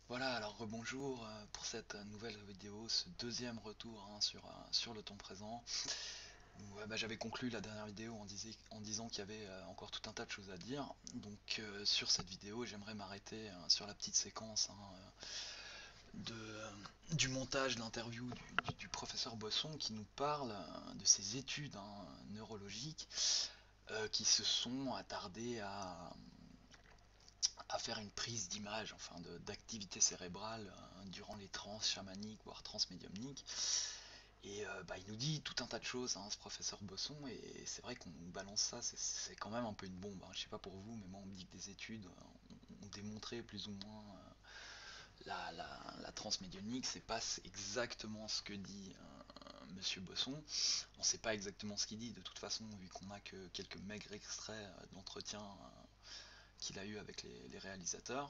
Voilà, alors rebonjour pour cette nouvelle vidéo, ce deuxième retour sur le temps présent. Où, j'avais conclu la dernière vidéo en disant qu'il y avait encore tout un tas de choses à dire. Donc sur cette vidéo, j'aimerais m'arrêter sur la petite séquence du montage de l'interview du professeur Bosson qui nous parle de ses études neurologiques qui se sont attardées à faire une prise d'image, enfin d'activité cérébrale durant les trans chamaniques, voire transmédiumniques. Et il nous dit tout un tas de choses, ce professeur Bosson, et c'est vrai qu'on nous balance ça, c'est quand même un peu une bombe. Je sais pas pour vous, mais moi on me dit que des études ont démontré plus ou moins la transmédiumnique, c'est pas exactement ce que dit Monsieur Bosson. On sait pas exactement ce qu'il dit de toute façon, vu qu'on a que quelques maigres extraits d'entretien qu'il a eu avec les réalisateurs.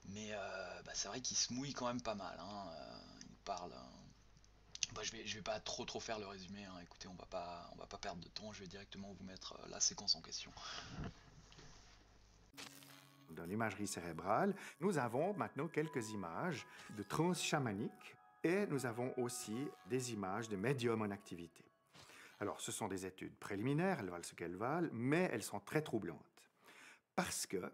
Mais c'est vrai qu'il se mouille quand même pas mal. Il parle. Je vais pas trop faire le résumé. Écoutez, on va pas perdre de temps. Je vais directement vous mettre la séquence en question. Dans l'imagerie cérébrale, nous avons maintenant quelques images de transe chamanique et nous avons aussi des images de médium en activité. Alors, ce sont des études préliminaires, elles valent ce qu'elles valent, mais elles sont très troublantes. Parce que,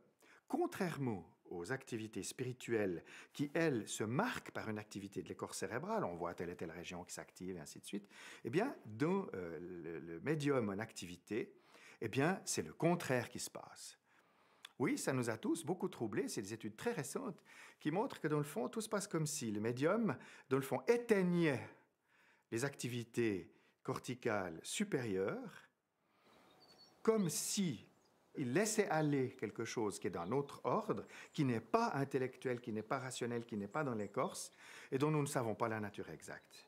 contrairement aux activités spirituelles qui, elles, se marquent par une activité de l'écorce cérébrale, on voit telle et telle région qui s'active et ainsi de suite, eh bien, dans le médium en activité, eh bien, c'est le contraire qui se passe. Oui, ça nous a tous beaucoup troublés. C'est des études très récentes qui montrent que, dans le fond, tout se passe comme si le médium, dans le fond, éteignait les activités corticales supérieures, comme si il laissait aller quelque chose qui est d'un autre ordre, qui n'est pas intellectuel, qui n'est pas rationnel, qui n'est pas dans l'écorce, et dont nous ne savons pas la nature exacte.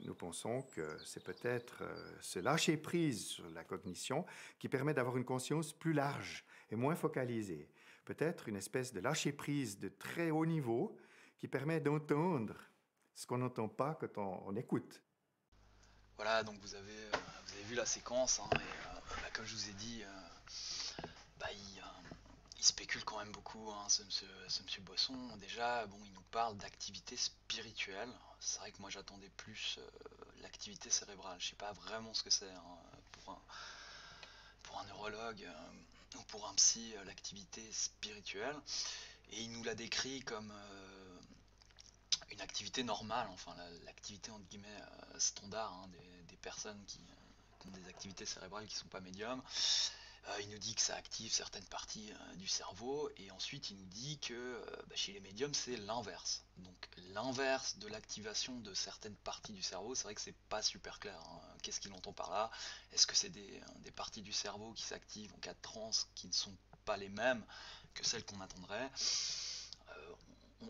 Nous pensons que c'est peut-être ce lâcher-prise sur la cognition qui permet d'avoir une conscience plus large et moins focalisée. Peut-être une espèce de lâcher-prise de très haut niveau qui permet d'entendre ce qu'on n'entend pas quand on écoute. Voilà, donc vous avez vu la séquence. Comme je vous ai dit, il spécule quand même beaucoup, ce monsieur Bosson. Déjà, bon, il nous parle d'activité spirituelle. C'est vrai que moi j'attendais plus l'activité cérébrale. Je sais pas vraiment ce que c'est pour un neurologue ou pour un psy, l'activité spirituelle. Et il nous la décrit comme une activité normale, enfin l'activité entre guillemets standard des personnes qui ont des activités cérébrales qui ne sont pas médiums. Il nous dit que ça active certaines parties du cerveau, et ensuite il nous dit que chez les médiums c'est l'inverse. Donc l'inverse de l'activation de certaines parties du cerveau, c'est vrai que c'est pas super clair. Qu'est-ce qu'il entend par là? Est-ce que c'est des parties du cerveau qui s'activent en cas de transe qui ne sont pas les mêmes que celles qu'on attendrait?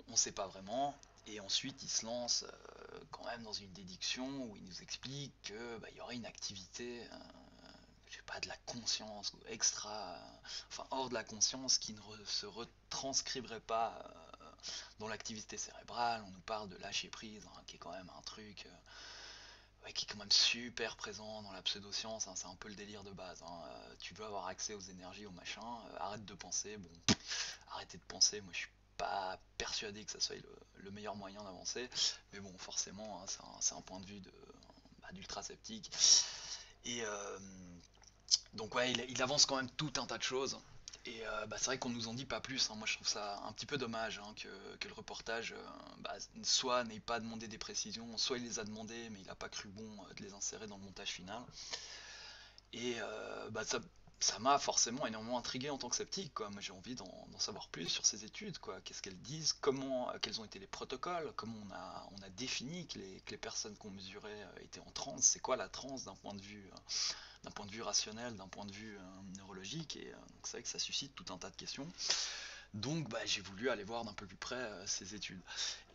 On ne sait pas vraiment. Et ensuite, il se lance quand même dans une déduction où il nous explique que il y aurait une activité, je sais pas, de la conscience ou extra, enfin hors de la conscience, qui ne se retranscriberait pas dans l'activité cérébrale. On nous parle de lâcher prise, qui est quand même un truc ouais, qui est quand même super présent dans la pseudoscience. C'est un peu le délire de base. Tu veux avoir accès aux énergies, aux machins, arrête de penser. Bon, arrêtez de penser. Moi, je suis pas persuadé que ça soit le meilleur moyen d'avancer, mais bon, forcément, c'est un point de vue d'ultra sceptique. Et donc, ouais, il avance quand même tout un tas de choses. Et c'est vrai qu'on nous en dit pas plus. Moi, je trouve ça un petit peu dommage que le reportage soit n'ait pas demandé des précisions, soit il les a demandées, mais il n'a pas cru bon de les insérer dans le montage final. Et ça m'a forcément énormément intrigué en tant que sceptique, quoi. Moi, j'ai envie d'en savoir plus sur ces études, quoi. Qu'est-ce qu'elles disent, quels ont été les protocoles, comment on a défini que les personnes qu'on mesurait étaient en transe, c'est quoi la transe d'un point de vue rationnel, d'un point de vue neurologique. Et donc c'est vrai que ça suscite tout un tas de questions. Donc j'ai voulu aller voir d'un peu plus près ces études.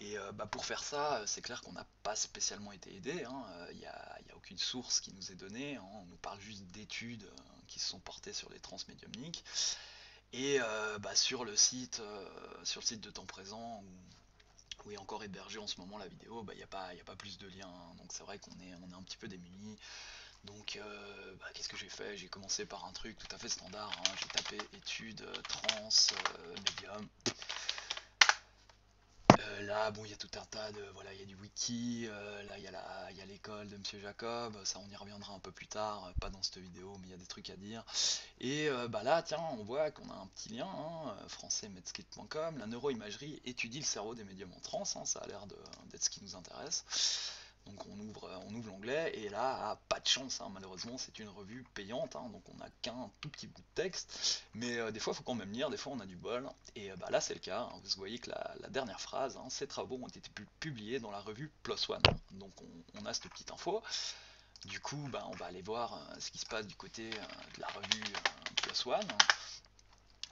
Et pour faire ça, c'est clair qu'on n'a pas spécialement été aidé. Il n'y a aucune source qui nous est donnée. On nous parle juste d'études qui se sont portées sur les transmédiumniques. Et sur le site de temps présent, où est encore hébergé en ce moment la vidéo, il n'y a pas plus de liens. Donc c'est vrai qu'on est un petit peu démunis. Donc qu'est-ce que j'ai fait? J'ai commencé par un truc tout à fait standard. J'ai tapé études, trans, médium. Là, bon, il y a tout un tas de, voilà, il y a du wiki, là, il y a l'école de Monsieur Jacob, ça, on y reviendra un peu plus tard, pas dans cette vidéo, mais il y a des trucs à dire. Et bah là, tiens, on voit qu'on a un petit lien, hein, français-medscape.com, la neuroimagerie étudie le cerveau des médiums en transe, hein, ça a l'air d'être ce qui nous intéresse. Donc on ouvre l'onglet et là, pas de chance, hein, malheureusement, c'est une revue payante, hein, donc on n'a qu'un tout petit bout de texte, mais des fois il faut quand même lire, des fois on a du bol, et bah, là c'est le cas, hein, vous voyez que la dernière phrase, hein, ces travaux ont été publiés dans la revue PLOS ONE, donc on a cette petite info. Du coup, bah, on va aller voir ce qui se passe du côté de la revue PLOS ONE.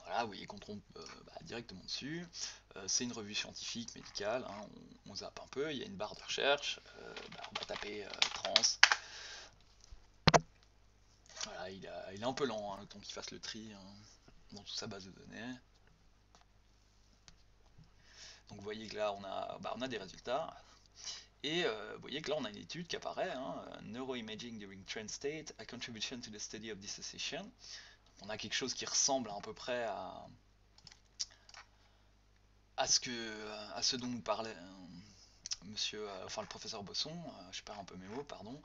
Voilà, vous voyez qu'on trompe bah, directement dessus. C'est une revue scientifique, médicale, hein, on zappe un peu, il y a une barre de recherche, bah, on va taper trans. Voilà, il est un peu lent, hein, le temps qu'il fasse le tri hein, dans toute sa base de données. Donc vous voyez que là on a des résultats. Et vous voyez que là on a une étude qui apparaît, hein, Neuroimaging during trance state, a contribution to the study of dissociation. On a quelque chose qui ressemble à peu près à ce dont nous parlait monsieur, enfin le professeur Bosson, je perds un peu mes mots, pardon.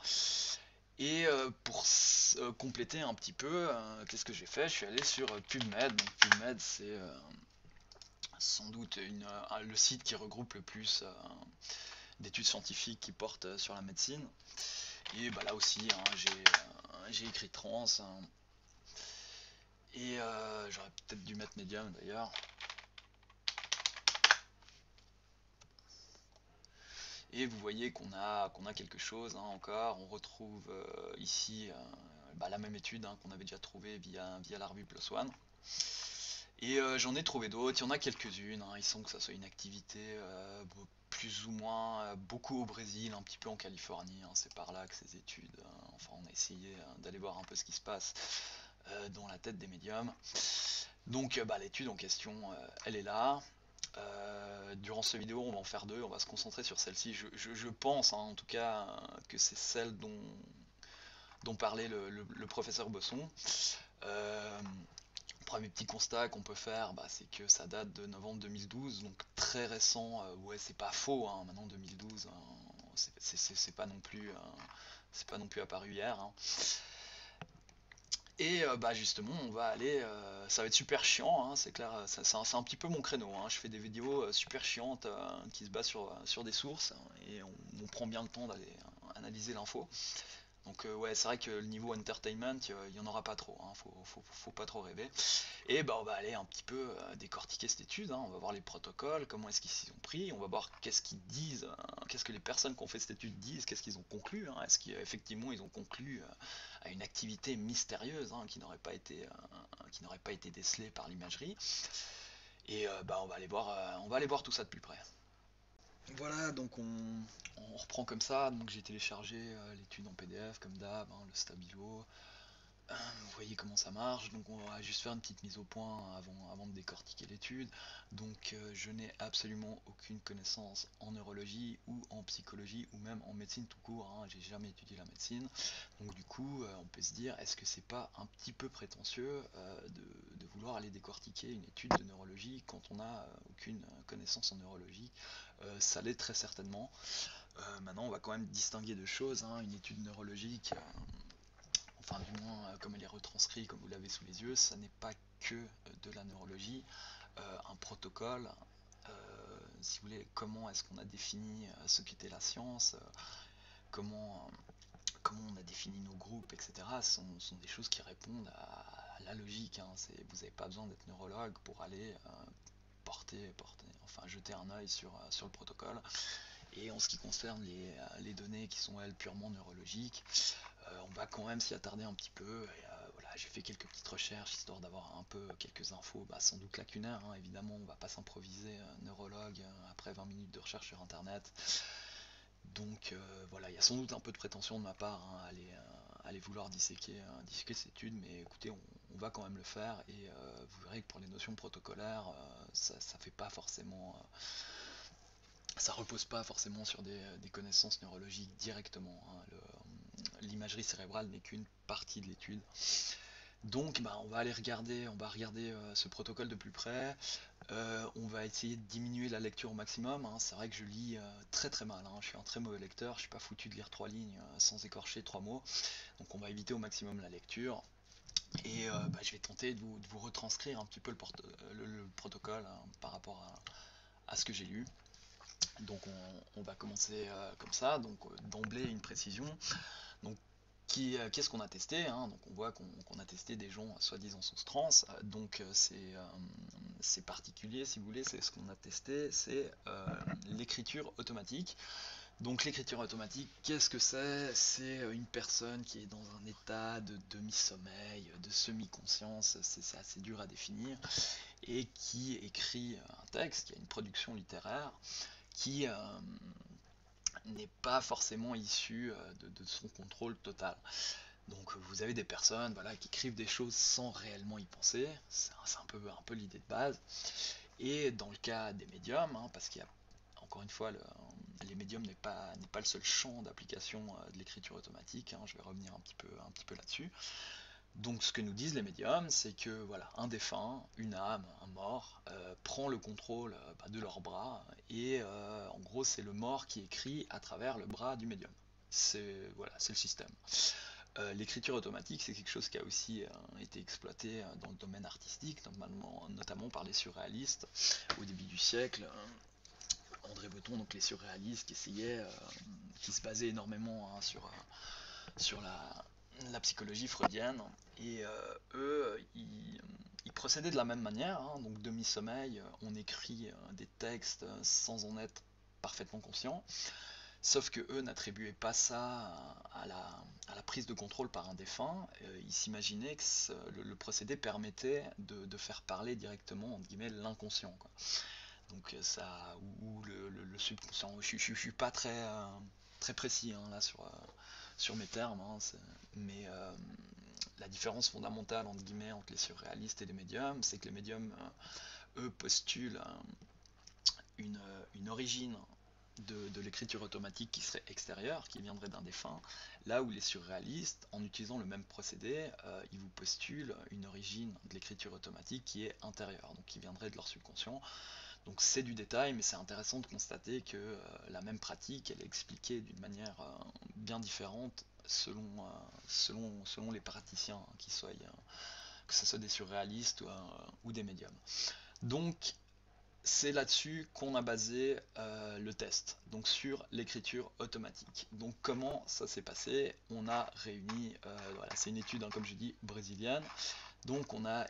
Et pour compléter un petit peu, qu'est-ce que j'ai fait? Je suis allé sur PubMed. Donc PubMed, c'est sans doute le site qui regroupe le plus d'études scientifiques qui portent sur la médecine. Et bah, là aussi, hein, j'ai écrit trans. Hein, et j'aurais peut-être dû mettre médium d'ailleurs. Et vous voyez qu'on a quelque chose hein, encore. On retrouve ici bah, la même étude hein, qu'on avait déjà trouvée via la revue PLOS ONE. Et j'en ai trouvé d'autres, il y en a quelques-unes, hein. Il semble que ça soit une activité plus ou moins beaucoup au Brésil, un petit peu en Californie, hein. C'est par là que ces études, enfin on a essayé d'aller voir un peu ce qui se passe dans la tête des médiums. Donc bah, l'étude en question, elle est là. Durant cette vidéo, on va en faire deux, on va se concentrer sur celle-ci. Je pense hein, en tout cas que c'est celle dont parlait le professeur Bosson. Premier petit constat qu'on peut faire, bah, c'est que ça date de novembre 2012, donc très récent. Ouais, c'est pas faux, hein, maintenant 2012, hein, c'est pas non plus apparu hier. Hein. Et bah justement, on va aller, ça va être super chiant, hein, c'est clair, c'est un petit peu mon créneau. Hein, je fais des vidéos super chiantes qui se basent sur des sources hein, et on prend bien le temps d'aller analyser l'info. Donc ouais, c'est vrai que le niveau entertainment, il n'y en aura pas trop, hein, faut pas trop rêver. Et bah on va aller un petit peu décortiquer cette étude, hein, on va voir les protocoles, comment est-ce qu'ils s'y ont pris, on va voir qu'est-ce qu'ils disent, qu'est-ce que les personnes qui ont fait cette étude disent, qu'est-ce qu'ils ont conclu, hein, est-ce qu'effectivement ils ont conclu à une activité mystérieuse hein, qui n'aurait pas été décelée par l'imagerie. Et bah on va aller voir tout ça de plus près. Voilà, donc on reprend comme ça. Donc j'ai téléchargé l'étude en PDF comme d'hab, hein, le stabilo. Vous voyez comment ça marche. Donc on va juste faire une petite mise au point avant de décortiquer l'étude. Donc je n'ai absolument aucune connaissance en neurologie ou en psychologie ou même en médecine tout court. Hein. J'ai jamais étudié la médecine. Donc du coup on peut se dire est-ce que c'est pas un petit peu prétentieux de vouloir aller décortiquer une étude de neurologie quand on n'a aucune connaissance en neurologie. Ça l'est très certainement. Maintenant on va quand même distinguer deux choses. Hein. Une étude neurologique enfin du moins comme elle est retranscrite, comme vous l'avez sous les yeux, ça n'est pas que de la neurologie. Un protocole, si vous voulez, comment est-ce qu'on a défini ce qu'était la science, comment, comment on a défini nos groupes, etc. Sont des choses qui répondent à la logique. Hein. Vous n'avez pas besoin d'être neurologue pour aller enfin jeter un œil sur le protocole. Et en ce qui concerne les données qui sont elles purement neurologiques, on va quand même s'y attarder un petit peu. Et, voilà, j'ai fait quelques petites recherches histoire d'avoir un peu quelques infos, bah, sans doute lacunaires. Hein, évidemment, on va pas s'improviser neurologue après 20 minutes de recherche sur internet. Donc voilà, il y a sans doute un peu de prétention de ma part hein, à aller vouloir disséquer cette étude, mais écoutez, on va quand même le faire et vous verrez que pour les notions protocolaires, ça fait pas forcément ça repose pas forcément sur des connaissances neurologiques directement. Hein. L'imagerie cérébrale n'est qu'une partie de l'étude. Donc bah, on va regarder ce protocole de plus près. On va essayer de diminuer la lecture au maximum, hein. C'est vrai que je lis très très mal, hein. Je suis un très mauvais lecteur, je suis pas foutu de lire 3 lignes sans écorcher 3 mots. Donc on va éviter au maximum la lecture. Et bah, je vais tenter de vous retranscrire un petit peu le protocole, hein, par rapport à ce que j'ai lu. Donc on va commencer comme ça. Donc d'emblée une précision. Donc qu'est-ce qu'on a testé, hein. Donc on voit qu'on a testé des gens soi-disant sous trans. Donc c'est particulier si vous voulez. C'est ce qu'on a testé, c'est l'écriture automatique. Donc l'écriture automatique, qu'est-ce que c'est? C'est une personne qui est dans un état de demi-sommeil, de semi-conscience, c'est assez dur à définir, et qui écrit un texte, qui a une production littéraire, qui n'est pas forcément issue de son contrôle total. Donc vous avez des personnes, voilà, qui écrivent des choses sans réellement y penser, c'est un peu l'idée de base. Et dans le cas des médiums, hein, parce qu'il y a encore une fois, les médiums n'est pas le seul champ d'application de l'écriture automatique, hein. Je vais revenir un petit peu là-dessus. Donc ce que nous disent les médiums, c'est que voilà, un défunt, une âme, un mort, prend le contrôle bah, de leur bras, et en gros c'est le mort qui écrit à travers le bras du médium. Voilà, c'est le système. L'écriture automatique, c'est quelque chose qui a aussi été exploité dans le domaine artistique, notamment par les surréalistes au début du siècle. André Breton, donc les surréalistes qui essayaient, qui se basaient énormément, hein, sur la psychologie freudienne. Et eux, ils procédaient de la même manière, hein. Donc demi-sommeil, on écrit des textes sans en être parfaitement conscient. Sauf que eux n'attribuaient pas ça à la prise de contrôle par un défunt. Ils s'imaginaient que le procédé permettait de faire parler directement, entre guillemets, l'inconscient, quoi. Donc ça, ou le subconscient. Je suis pas très précis, hein, là sur mes termes, hein, mais la différence fondamentale entre guillemets entre les surréalistes et les médiums, c'est que les médiums, eux, postulent une origine de l'écriture automatique qui serait extérieure, qui viendrait d'un défunt, là où les surréalistes, en utilisant le même procédé, ils vous postulent une origine de l'écriture automatique qui est intérieure, donc qui viendrait de leur subconscient. Donc c'est du détail, mais c'est intéressant de constater que la même pratique, elle est expliquée d'une manière bien différente selon les praticiens, hein, que ce soit des surréalistes ou des médiums. Donc c'est là-dessus qu'on a basé le test, donc sur l'écriture automatique. Donc comment ça s'est passé? On a réuni, voilà, c'est une étude, hein, comme je dis, brésilienne. Donc on a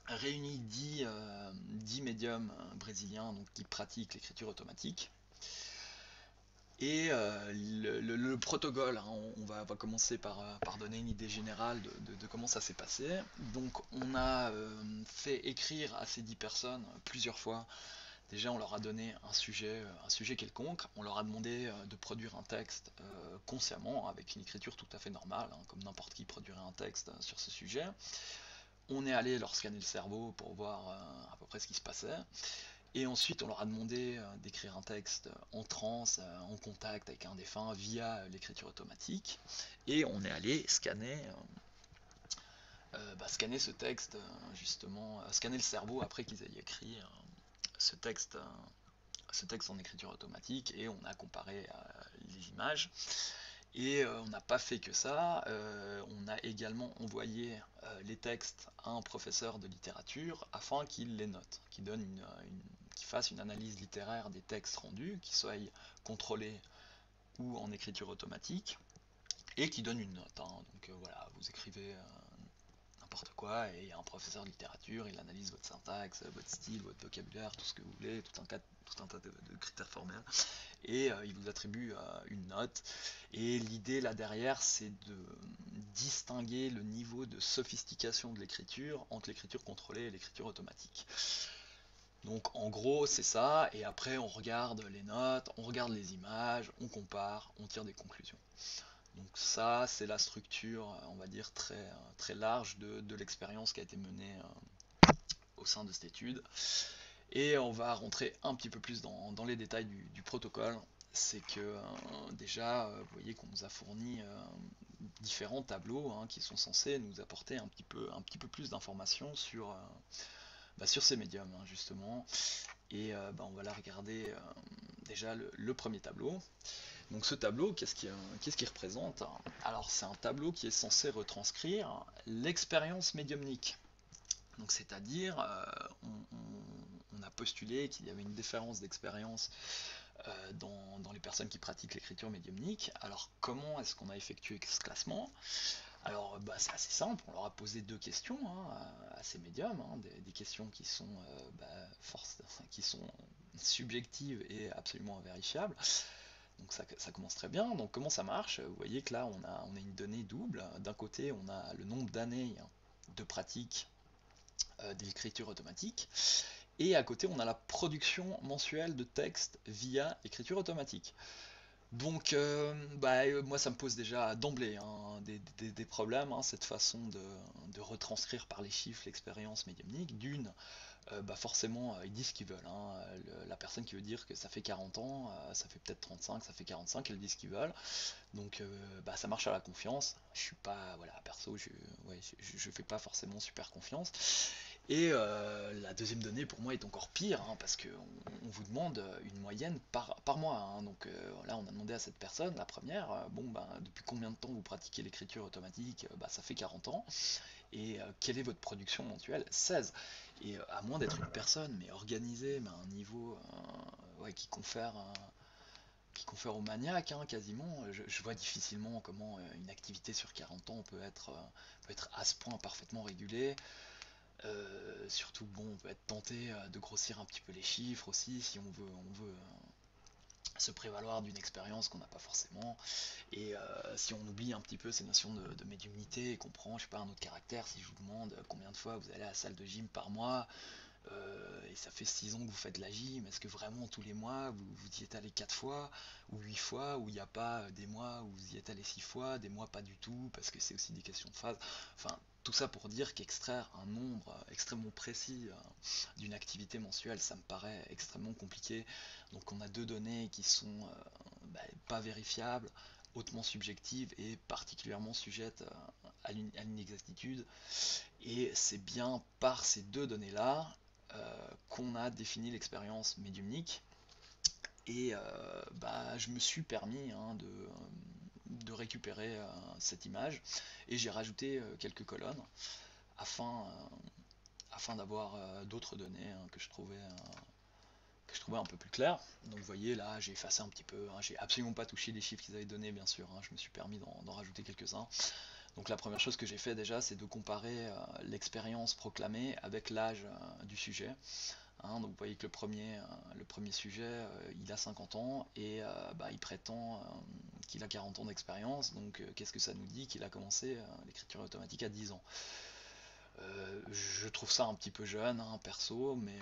réuni 10 médiums brésiliens, donc, qui pratiquent l'écriture automatique. Et le protocole, hein, va commencer par donner une idée générale de comment ça s'est passé. Donc on a fait écrire à ces 10 personnes plusieurs fois. Déjà on leur a donné un sujet quelconque, on leur a demandé de produire un texte consciemment, avec une écriture tout à fait normale, hein, comme n'importe qui produirait un texte sur ce sujet. On est allé leur scanner le cerveau pour voir à peu près ce qui se passait. Et ensuite, on leur a demandé d'écrire un texte en transe, en contact avec un défunt via l'écriture automatique. Et on est allé scanner ce texte, justement, scanner le cerveau après qu'ils aient écrit ce texte, en écriture automatique. Et on a comparé les images. Et on n'a pas fait que ça, on a également envoyé les textes à un professeur de littérature afin qu'il les note, qu'il fasse une analyse littéraire des textes rendus, qui soient contrôlés ou en écriture automatique, et qui donne une note, hein. Donc voilà, vous écrivez n'importe quoi, et il y a un professeur de littérature, il analyse votre syntaxe, votre style, votre vocabulaire, tout ce que vous voulez, tout un tas de critères formels, et il vous attribue une note. Et l'idée là derrière, c'est de distinguer le niveau de sophistication de l'écriture entre l'écriture contrôlée et l'écriture automatique. Donc en gros c'est ça, et après on regarde les notes, on regarde les images, on compare, on tire des conclusions. Donc ça c'est la structure, on va dire, très large de l'expérience qui a été menée au sein de cette étude. Et on va rentrer un petit peu plus dans les détails du protocole. c'est que déjà, vous voyez qu'on nous a fourni différents tableaux hein, qui sont censés nous apporter un petit peu plus d'informations sur ces médiums, hein, justement. Et on va la regarder déjà le premier tableau. Donc ce tableau, qu'est-ce qu'il représente? Alors c'est un tableau qui est censé retranscrire l'expérience médiumnique. Donc c'est-à-dire, on a postulé qu'il y avait une différence d'expérience dans les personnes qui pratiquent l'écriture médiumnique. Alors comment est-ce qu'on a effectué ce classement? Alors c'est assez simple, on leur a posé deux questions hein, à ces médiums, hein, des questions qui sont, qui sont subjectives et absolument invérifiables. Donc ça commence très bien. Donc comment ça marche? Vous voyez que là on a une donnée double. D'un côté on a le nombre d'années de pratique d'écriture automatique. Et à côté, on a la production mensuelle de texte via écriture automatique. Donc, moi, ça me pose déjà d'emblée hein, des problèmes, hein, cette façon de retranscrire par les chiffres l'expérience médiumnique. D'une, forcément, ils disent ce qu'ils veulent, hein. La personne qui veut dire que ça fait 40 ans, ça fait peut-être 35, ça fait 45, elle dit ce qu'ils veulent. Donc, ça marche à la confiance. Je suis pas, voilà, perso, je fais pas forcément super confiance. Et la deuxième donnée pour moi est encore pire, hein, parce qu'on on vous demande une moyenne par mois, hein. Donc là, on a demandé à cette personne, la première, depuis combien de temps vous pratiquez l'écriture automatique? Ça fait 40 ans. Et quelle est votre production mensuelle? 16. Et à moins d'être une personne, mais organisée, mais à un niveau qui confère au maniaque, hein, quasiment, je vois difficilement comment une activité sur 40 ans peut être à ce point parfaitement régulée. Surtout, bon, on peut être tenté de grossir un petit peu les chiffres aussi si on veut se prévaloir d'une expérience qu'on n'a pas forcément. Et si on oublie un petit peu ces notions de médiumnité et qu'on prend, je sais pas, un autre caractère, si je vous demande combien de fois vous allez à la salle de gym par mois, et ça fait 6 ans que vous faites de la gym, est-ce que vraiment tous les mois vous y êtes allé 4 fois ou 8 fois, ou il n'y a pas des mois où vous y êtes allé 6 fois, des mois pas du tout, parce que c'est aussi des questions de phase. Enfin, tout ça pour dire qu'extraire un nombre extrêmement précis d'une activité mensuelle, ça me paraît extrêmement compliqué. Donc on a deux données qui sont pas vérifiables, hautement subjectives et particulièrement sujettes à l'inexactitude. Et c'est bien par ces deux données-là qu'on a défini l'expérience médiumnique. Et je me suis permis hein, de récupérer cette image et j'ai rajouté quelques colonnes afin, afin d'avoir d'autres données hein, que je trouvais un peu plus claires. Donc vous voyez là j'ai effacé un petit peu, hein, j'ai absolument pas touché les chiffres qu'ils avaient donnés bien sûr, hein, je me suis permis d'en rajouter quelques-uns. Donc la première chose que j'ai fait déjà, c'est de comparer l'expérience proclamée avec l'âge du sujet. Hein. Donc vous voyez que le premier sujet, il a 50 ans et il prétend qu'il a 40 ans d'expérience. Donc qu'est-ce que ça nous dit? Qu'il a commencé l'écriture automatique à 10 ans. Je trouve ça un petit peu jeune, hein, perso, mais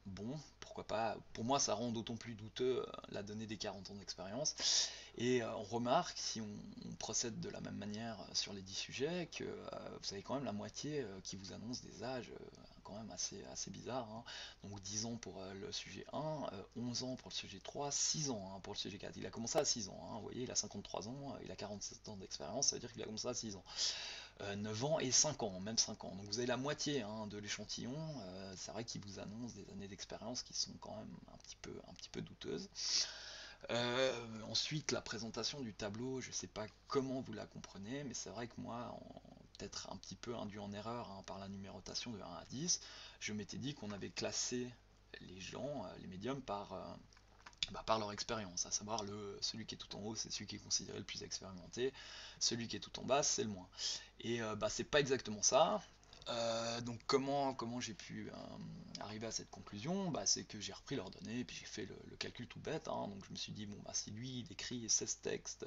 bon, pourquoi pas. Pour moi, ça rend d'autant plus douteux la donnée des 40 ans d'expérience. Et on remarque, si on procède de la même manière sur les 10 sujets, que vous avez quand même la moitié qui vous annonce des âges quand même assez bizarres, hein. Donc 10 ans pour le sujet 1, 11 ans pour le sujet 3, 6 ans hein, pour le sujet 4. Il a commencé à 6 ans, hein. Vous voyez, il a 53 ans, il a 47 ans d'expérience, ça veut dire qu'il a commencé à 6 ans. 9 ans et 5 ans, même 5 ans. Donc vous avez la moitié hein, de l'échantillon. C'est vrai qu'il vous annonce des années d'expérience qui sont quand même un petit peu douteuses. Ensuite, la présentation du tableau, je ne sais pas comment vous la comprenez, mais c'est vrai que moi, peut-être un petit peu induit en erreur hein, par la numérotation de 1 à 10, je m'étais dit qu'on avait classé les gens, les médiums, par leur expérience, à savoir celui qui est tout en haut, c'est celui qui est considéré le plus expérimenté, celui qui est tout en bas, c'est le moins. Et c'est pas exactement ça. Donc comment j'ai pu arriver à cette conclusion? C'est que j'ai repris leurs données et puis j'ai fait le calcul tout bête, hein. Donc je me suis dit, bon, si lui il écrit 16 textes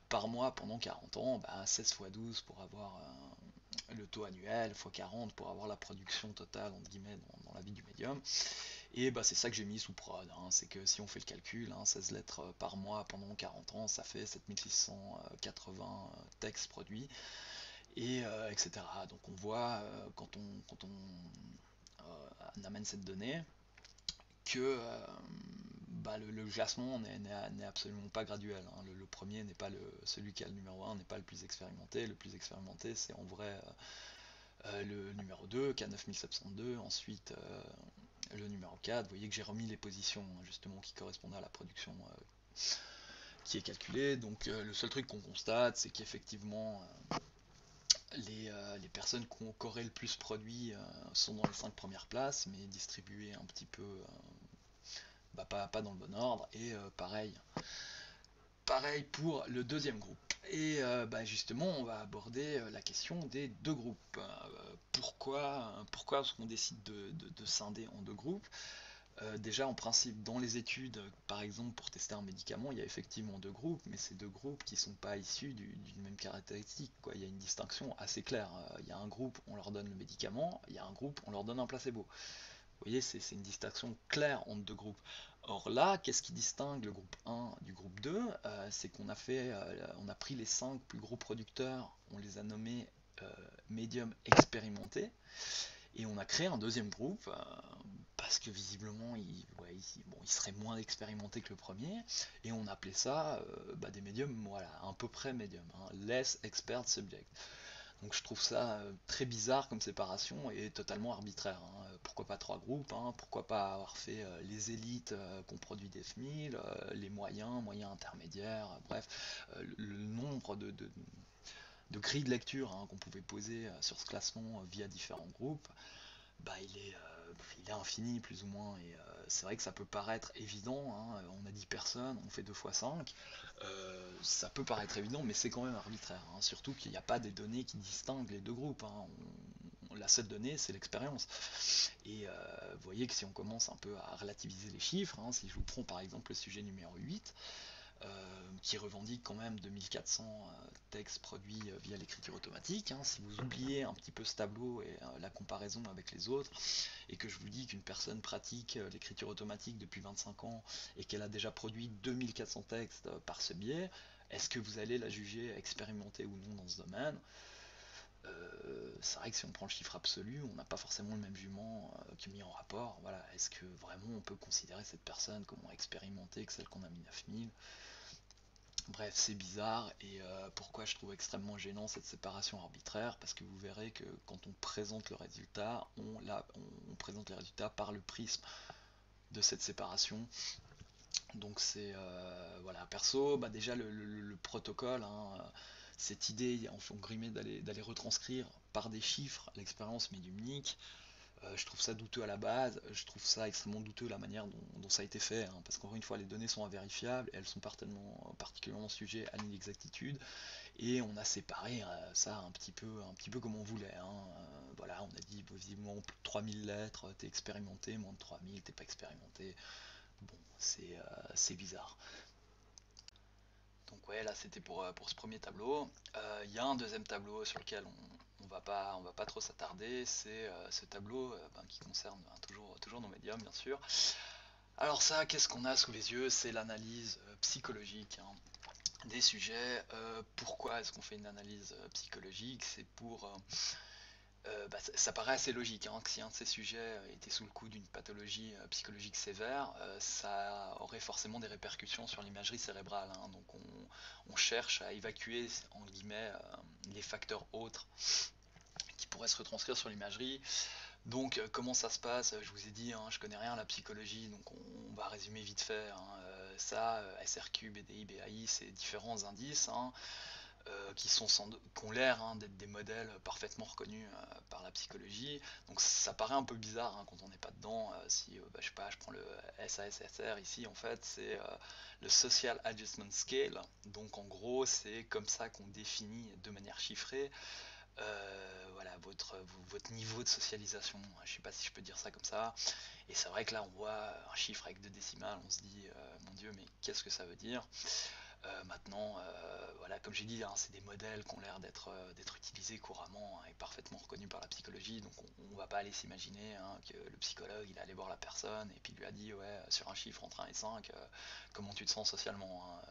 par mois pendant 40 ans, 16 x 12 pour avoir le taux annuel, x 40 pour avoir la production totale, entre guillemets, dans la vie du médium. Et c'est ça que j'ai mis sous prod, hein. C'est que si on fait le calcul, hein, 16 lettres par mois pendant 40 ans, ça fait 7680 textes produits, et etc. Donc on voit, quand on amène cette donnée, que le classement n'est absolument pas graduel, hein. Le premier n'est pas celui qui a le numéro un n'est pas le plus expérimenté. Le plus expérimenté, c'est en vrai le numéro 2 qui a 9702. Ensuite, le numéro 4. Vous voyez que j'ai remis les positions, hein, justement, qui correspondaient à la production qui est calculée. Donc, le seul truc qu'on constate, c'est qu'effectivement, les personnes qui auraient le plus produit sont dans les 5 premières places, mais distribuées un petit peu pas dans le bon ordre. Et pareil pour le deuxième groupe. Et justement, on va aborder la question des deux groupes. Pourquoi est-ce qu'on décide de scinder en deux groupes? Déjà, en principe, dans les études, par exemple, pour tester un médicament, il y a effectivement deux groupes, mais ces deux groupes qui ne sont pas issus d'une même caractéristique, quoi. Il y a une distinction assez claire. Il y a un groupe, on leur donne le médicament, il y a un groupe, on leur donne un placebo. Vous voyez, c'est une distinction claire entre deux groupes. Or là, qu'est-ce qui distingue le groupe 1 du groupe 2? C'est on a pris les 5 plus gros producteurs, on les a nommés médiums expérimentés, et on a créé un deuxième groupe, parce que visiblement, il serait moins expérimenté que le premier, et on appelait ça des médiums, voilà, à peu près médiums, hein, less expert subject. Donc je trouve ça très bizarre comme séparation et totalement arbitraire, hein. Pourquoi pas trois groupes, hein? Pourquoi pas avoir fait les élites qui ont produit des FMIL, les moyens intermédiaires, bref, le nombre de grilles de lecture, hein, qu'on pouvait poser sur ce classement via différents groupes, il est infini plus ou moins. Et c'est vrai que ça peut paraître évident, hein, on a 10 personnes, on fait 2 fois 5, ça peut paraître évident, mais c'est quand même arbitraire, hein, surtout qu'il n'y a pas des données qui distinguent les deux groupes, hein. La seule donnée, c'est l'expérience. Et vous voyez que si on commence un peu à relativiser les chiffres, hein, si je vous prends par exemple le sujet numéro 8, qui revendique quand même 2400 textes produits via l'écriture automatique, hein. Si vous oubliez un petit peu ce tableau et la comparaison avec les autres, et que je vous dis qu'une personne pratique l'écriture automatique depuis 25 ans et qu'elle a déjà produit 2400 textes par ce biais, est-ce que vous allez la juger expérimentée ou non dans ce domaine? C'est vrai que si on prend le chiffre absolu, on n'a pas forcément le même jugement qui est mis en rapport. Voilà. Est-ce que vraiment on peut considérer cette personne comme moins expérimentée que celle qu'on a mis 9000? Bref, c'est bizarre. Et pourquoi je trouve extrêmement gênant cette séparation arbitraire? Parce que vous verrez que quand on présente le résultat, on présente les résultats par le prisme de cette séparation. Donc c'est voilà, perso, déjà le protocole, hein, cette idée en fond grimé d'aller retranscrire par des chiffres l'expérience médiumnique, je trouve ça douteux à la base, je trouve ça extrêmement douteux la manière dont ça a été fait, hein, parce qu'encore une fois les données sont invérifiables, elles sont particulièrement sujets à l'inexactitude, et on a séparé ça un petit peu comme on voulait, hein. Voilà, on a dit visiblement plus de 3000 lettres, t'es expérimenté, moins de 3000, t'es pas expérimenté. Bon, c'est bizarre. Donc ouais, là c'était pour ce premier tableau. Il y a un deuxième tableau sur lequel on va pas trop s'attarder, c'est ce tableau qui concerne toujours nos médiums, bien sûr. Alors ça, qu'est-ce qu'on a sous les yeux? C'est l'analyse psychologique, hein, des sujets. Pourquoi est-ce qu'on fait une analyse psychologique? C'est pour ça paraît assez logique, hein, que si un de ces sujets était sous le coup d'une pathologie psychologique sévère, ça aurait forcément des répercussions sur l'imagerie cérébrale, hein. Donc on cherche à évacuer en guillemets les facteurs autres qui pourraient se retranscrire sur l'imagerie. Donc comment ça se passe? Je vous ai dit, hein, je connais rien à la psychologie, donc on va résumer vite fait, hein. SRQ, BDI, BAI, c'est différents indices, hein, qui ont l'air, hein, d'être des modèles parfaitement reconnus par la psychologie. Donc ça paraît un peu bizarre, hein, quand on n'est pas dedans. Si je sais pas, je prends le SASSR ici, en fait, c'est le Social Adjustment Scale. Donc en gros, c'est comme ça qu'on définit de manière chiffrée voilà, votre niveau de socialisation. Je sais pas si je peux dire ça comme ça. Et c'est vrai que là, on voit un chiffre avec 2 décimales, on se dit, mon Dieu, mais qu'est-ce que ça veut dire? Maintenant, voilà, comme j'ai dit, hein, c'est des modèles qui ont l'air d'être utilisés couramment, hein, et parfaitement reconnus par la psychologie. Donc on va pas aller s'imaginer, hein, que le psychologue il allait voir la personne et puis lui a dit ouais, sur un chiffre entre 1 et 5, comment tu te sens socialement, hein.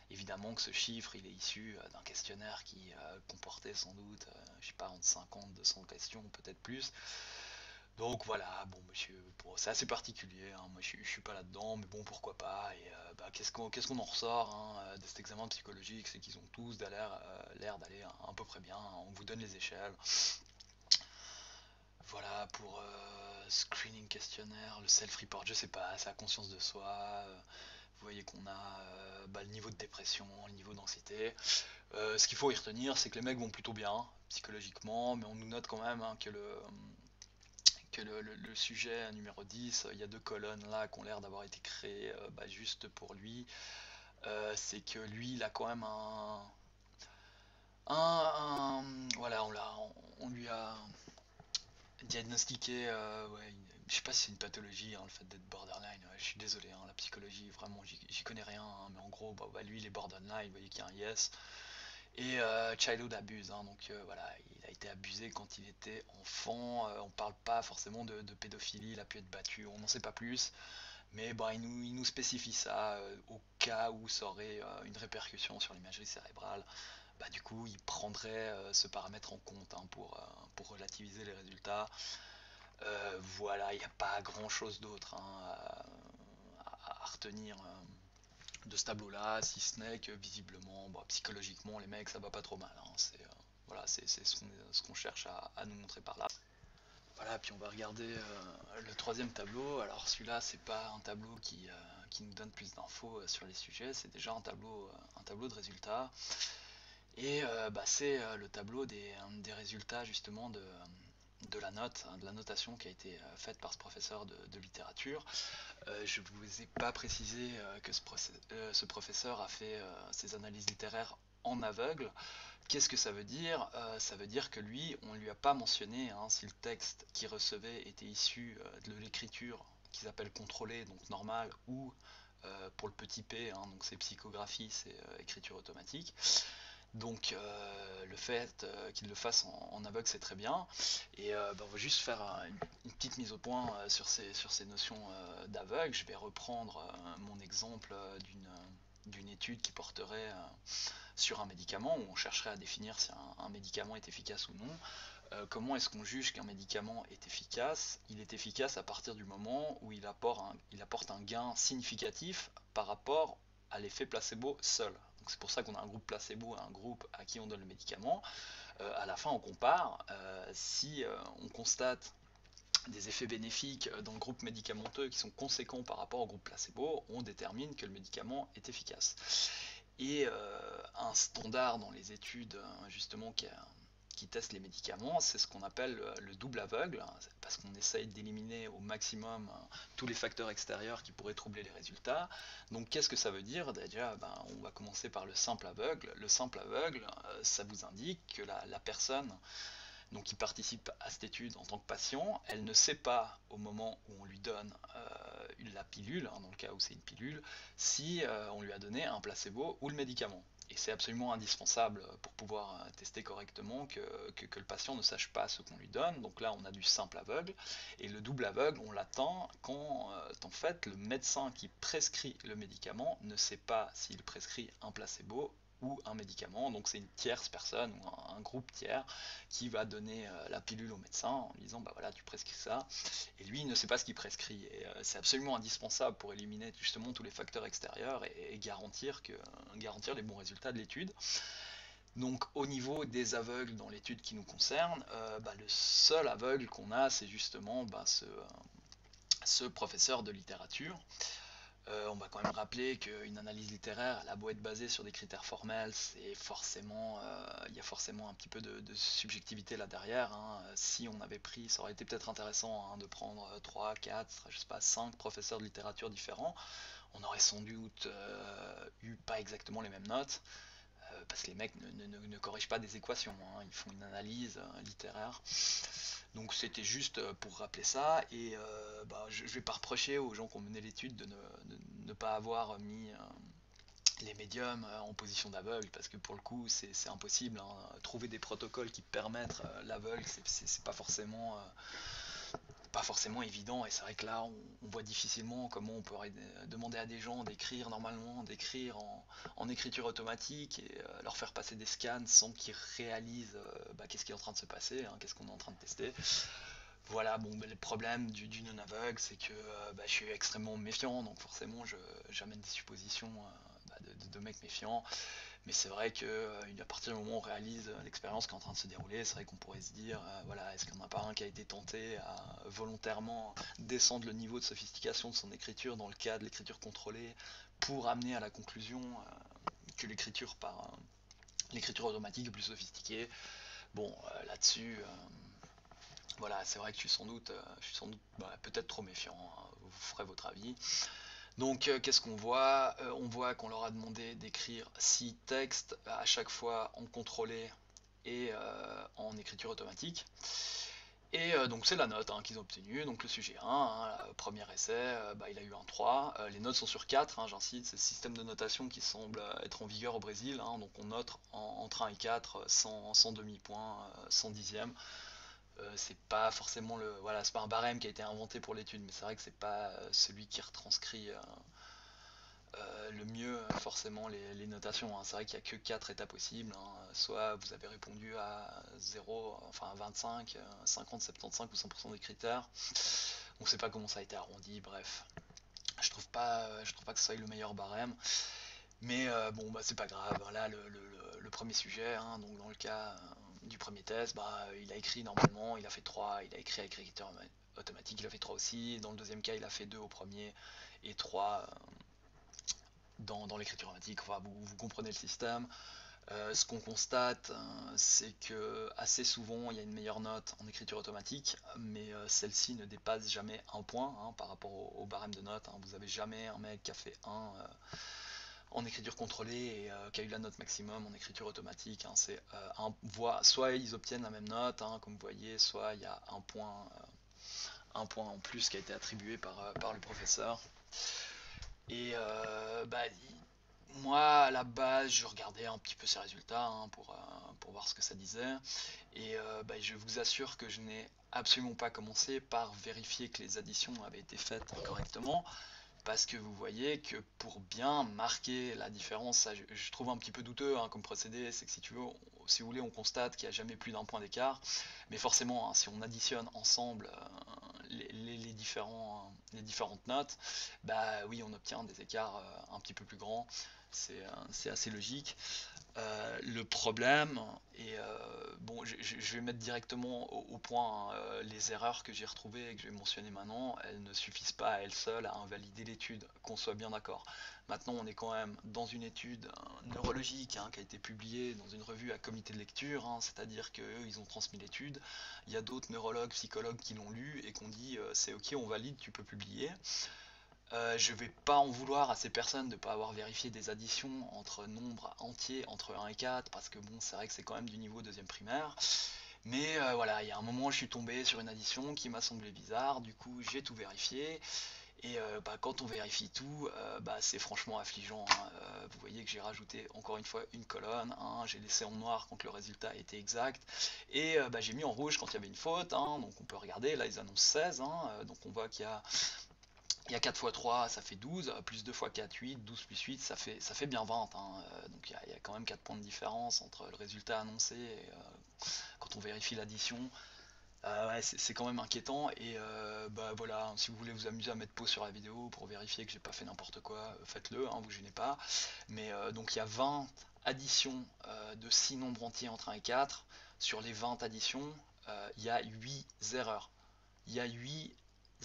Évidemment que ce chiffre il est issu d'un questionnaire qui comportait sans doute, je sais pas, entre 50 200 questions, peut-être plus. Donc voilà, bon monsieur, bon, c'est assez particulier, hein. Moi je suis pas là-dedans, mais bon pourquoi pas. Et bah, qu'est-ce qu'on en ressort hein, de cet examen psychologique, c'est qu'ils ont tous l'air d'aller à peu près bien, hein. On vous donne les échelles. Voilà pour screening questionnaire, le self-report, je sais pas, c'est la conscience de soi. Vous voyez qu'on a bah, le niveau de dépression, le niveau d'anxiété. Ce qu'il faut y retenir, c'est que les mecs vont plutôt bien psychologiquement, mais on nous note quand même hein, que le sujet numéro 10, il y a deux colonnes là qui ont l'air d'avoir été créées bah, juste pour lui. C'est que lui, il a quand même voilà, on lui a diagnostiqué, ouais, je sais pas si c'est une pathologie, hein, le fait d'être borderline. Ouais, je suis désolé, hein, la psychologie, vraiment, j'y connais rien, hein, mais en gros, bah, lui, il est borderline, vous voyez qu'il y a un yes. Et childhood abuse, hein, donc voilà, il a été abusé quand il était enfant. On parle pas forcément de pédophilie, il a pu être battu, on n'en sait pas plus. Mais bah, il nous spécifie ça au cas où ça aurait une répercussion sur l'imagerie cérébrale. Bah, du coup, il prendrait ce paramètre en compte hein, pour relativiser les résultats. Voilà, il n'y a pas grand chose d'autre hein, à retenir de ce tableau-là, si ce n'est que visiblement, bah, psychologiquement, les mecs, ça va pas trop mal, hein. Voilà, c'est ce qu'on cherche à nous montrer par là. Voilà, puis on va regarder le troisième tableau. Alors celui-là, c'est pas un tableau qui nous donne plus d'infos sur les sujets, c'est déjà un tableau de résultats. Et bah, c'est le tableau des résultats justement de la note, hein, de la notation qui a été faite par ce professeur de littérature. Je ne vous ai pas précisé que ce professeur a fait ses analyses littéraires en aveugle. Qu'est-ce que ça veut dire? Ça veut dire que lui, on ne lui a pas mentionné hein, si le texte qu'il recevait était issu de l'écriture qu'ils appellent contrôlée, donc normale, ou pour le petit p, hein, donc c'est psychographie, c'est écriture automatique. Donc le fait qu'il le fasse en aveugle, c'est très bien. Et bah, on va juste faire une petite mise au point sur ces notions d'aveugle. Je vais reprendre mon exemple d'une étude qui porterait sur un médicament, où on chercherait à définir si un médicament est efficace ou non. Comment est-ce qu'on juge qu'un médicament est efficace? Il est efficace à partir du moment où il apporte un gain significatif par rapport à l'effet placebo seul. C'est pour ça qu'on a un groupe placebo et un groupe à qui on donne le médicament. À la fin, on compare. Si on constate des effets bénéfiques dans le groupe médicamenteux qui sont conséquents par rapport au groupe placebo, on détermine que le médicament est efficace. Et un standard dans les études justement qui testent les médicaments, c'est ce qu'on appelle le double aveugle, parce qu'on essaye d'éliminer au maximum tous les facteurs extérieurs qui pourraient troubler les résultats. Donc qu'est-ce que ça veut dire? Déjà, on va commencer par le simple aveugle. Le simple aveugle, ça vous indique que la personne donc, qui participe à cette étude en tant que patient, elle ne sait pas au moment où on lui donne la pilule, hein, dans le cas où c'est une pilule, si on lui a donné un placebo ou le médicament. Et c'est absolument indispensable pour pouvoir tester correctement que le patient ne sache pas ce qu'on lui donne. Donc là, on a du simple aveugle. Et le double aveugle, on l'attend quand, en fait, le médecin qui prescrit le médicament ne sait pas s'il prescrit un placebo ou un médicament. Donc c'est une tierce personne ou un groupe tiers qui va donner la pilule au médecin en lui disant bah voilà tu prescris ça, et lui il ne sait pas ce qu'il prescrit. Et c'est absolument indispensable pour éliminer justement tous les facteurs extérieurs et garantir les bons résultats de l'étude. Donc au niveau des aveugles dans l'étude qui nous concerne, le seul aveugle qu'on a c'est justement ce professeur de littérature. On va quand même rappeler qu'une analyse littéraire, elle a beau être basée sur des critères formels, il y a forcément un petit peu de subjectivité là derrière, hein. Si on avait pris, ça aurait été peut-être intéressant hein, de prendre 3, 4, je sais pas, 5 professeurs de littérature différents. On aurait sans doute eu pas exactement les mêmes notes, parce que les mecs ne corrigent pas des équations, hein, ils font une analyse littéraire. Donc c'était juste pour rappeler ça, et je ne vais pas reprocher aux gens qui ont mené l'étude de ne pas avoir mis les médiums en position d'aveugle, parce que pour le coup c'est impossible, hein. Trouver des protocoles qui permettent l'aveugle, c'est pas forcément évident, et c'est vrai que là on voit difficilement comment on peut demander à des gens d'écrire en écriture automatique et leur faire passer des scans sans qu'ils réalisent qu'est-ce qui est en train de se passer, hein, qu'est-ce qu'on est en train de tester. Voilà, bon, le problème du non-aveugle, c'est que je suis extrêmement méfiant, donc forcément, j'amène des suppositions de mecs méfiants. Mais c'est vrai que à partir du moment où on réalise l'expérience qui est en train de se dérouler, c'est vrai qu'on pourrait se dire, voilà, est-ce qu'il n'y en a pas un qui a été tenté à volontairement descendre le niveau de sophistication de son écriture dans le cas de l'écriture contrôlée pour amener à la conclusion que l'écriture automatique est plus sophistiquée. Bon, là-dessus, voilà, c'est vrai que je suis sans doute peut-être trop méfiant, hein, vous ferez votre avis. Donc qu'est-ce qu'on voit? On voit qu'on leur a demandé d'écrire 6 textes à chaque fois en contrôlé et en écriture automatique. Et donc c'est la note, hein, qu'ils ont obtenue. Donc le sujet 1, hein, premier essai, il a eu un 3. Les notes sont sur 4, hein, j'incite, c'est le système de notation qui semble être en vigueur au Brésil, hein. Donc on note entre 1 et 4 sans demi-point, sans dixième. C'est pas forcément voilà, c'est pas un barème qui a été inventé pour l'étude, mais c'est vrai que c'est pas celui qui retranscrit le mieux forcément les notations, hein. C'est vrai qu'il n'y a que 4 états possibles, hein. Soit vous avez répondu à 0, enfin à 25, 50, 75 ou 100% des critères. On ne sait pas comment ça a été arrondi, bref. Je trouve pas que ce soit le meilleur barème. Mais bon, c'est pas grave. Là, le premier sujet, hein, donc dans le cas du premier test, il a écrit normalement, il a fait 3, il a écrit avec écriture automatique, il a fait 3 aussi. Dans le deuxième cas, il a fait 2 au premier et 3 dans l'écriture automatique. Enfin, vous comprenez le système. Ce qu'on constate, c'est que assez souvent, il y a une meilleure note en écriture automatique, mais celle-ci ne dépasse jamais un point, hein, par rapport au barème de notes, hein. Vous n'avez jamais un mec qui a fait 1 en écriture contrôlée et qui a eu la note maximum en écriture automatique, hein. C'est soit ils obtiennent la même note, hein, comme vous voyez, soit il y a un point en plus qui a été attribué par le professeur. Et moi, à la base, je regardais un petit peu ces résultats, hein, pour voir ce que ça disait. Et je vous assure que je n'ai absolument pas commencé par vérifier que les additions avaient été faites correctement. Parce que vous voyez que pour bien marquer la différence, ça, je trouve un petit peu douteux, hein, comme procédé, c'est que si vous voulez, on constate qu'il n'y a jamais plus d'un point d'écart. Mais forcément, hein, si on additionne ensemble les différentes notes, oui, on obtient des écarts un petit peu plus grands. C'est assez logique. Le problème, et bon, je vais mettre directement au point, hein, les erreurs que j'ai retrouvées et que je vais mentionner maintenant, elles ne suffisent pas à elles seules à invalider l'étude, qu'on soit bien d'accord. Maintenant, on est quand même dans une étude neurologique, hein, qui a été publiée dans une revue à comité de lecture, hein, c'est-à-dire qu'eux, ils ont transmis l'étude. Il y a d'autres neurologues, psychologues qui l'ont lu et qui ont dit c'est ok, on valide, tu peux publier. Je vais pas en vouloir à ces personnes de ne pas avoir vérifié des additions entre nombres entiers entre 1 et 4, parce que bon, c'est vrai que c'est quand même du niveau deuxième primaire. Mais voilà, il y a un moment, je suis tombé sur une addition qui m'a semblé bizarre, du coup j'ai tout vérifié. Et quand on vérifie tout, c'est franchement affligeant, hein. Vous voyez que j'ai rajouté encore une fois une colonne, hein, j'ai laissé en noir quand le résultat était exact, et j'ai mis en rouge quand il y avait une faute, hein. Donc on peut regarder, là ils annoncent 16, hein, donc on voit qu'il y a 4 x 3, ça fait 12, plus 2 x 4, 8, 12 plus 8, ça fait bien 20, hein. Donc il y a quand même 4 points de différence entre le résultat annoncé et quand on vérifie l'addition. Ouais, c'est quand même inquiétant. Et voilà, si vous voulez vous amuser à mettre pause sur la vidéo pour vérifier que j'ai pas fait n'importe quoi, faites-le, hein, vous gênez pas. Mais donc il y a 20 additions de 6 nombres entiers entre 1 et 4. Sur les 20 additions, il y a 8 erreurs. Il y a 8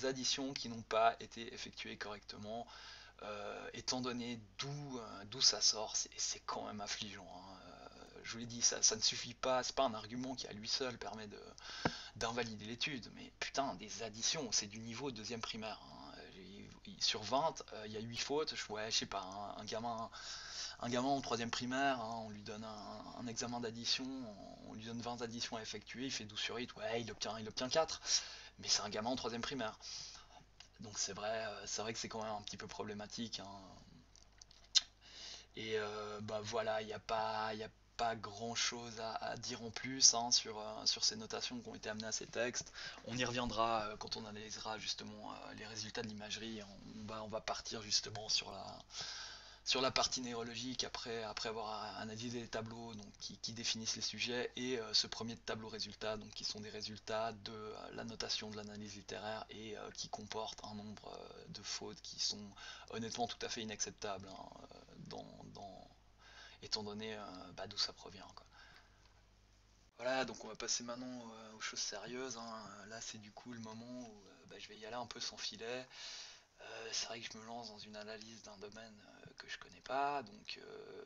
additions qui n'ont pas été effectuées correctement. Étant donné d'où ça sort, c'est quand même affligeant, hein. Je vous l'ai dit, ça ne suffit pas, c'est pas un argument qui à lui seul permet d'invalider l'étude, mais putain, des additions, c'est du niveau deuxième primaire, hein. Sur 20, il y a 8 fautes, ouais, je sais pas, hein, un gamin en troisième primaire, hein, on lui donne un examen d'addition, on lui donne 20 additions à effectuer, il fait 12 sur 8, ouais, il obtient 4, mais c'est un gamin en troisième primaire. Donc c'est vrai que c'est quand même un petit peu problématique, hein. Et voilà, il y a pas grand chose à dire en plus, hein, sur ces notations qui ont été amenées à ces textes. On y reviendra quand on analysera justement les résultats de l'imagerie. On va partir justement Sur la partie neurologique, après avoir analysé les tableaux donc, qui définissent les sujets, et ce premier tableau résultat, donc, qui sont des résultats de la notation de l'analyse littéraire et qui comportent un nombre de fautes qui sont honnêtement tout à fait inacceptables, hein, étant donné d'où ça provient, quoi. Voilà, donc on va passer maintenant aux choses sérieuses, hein. Là, c'est du coup le moment où je vais y aller un peu sans filet. C'est vrai que je me lance dans une analyse d'un domaine que je connais pas, donc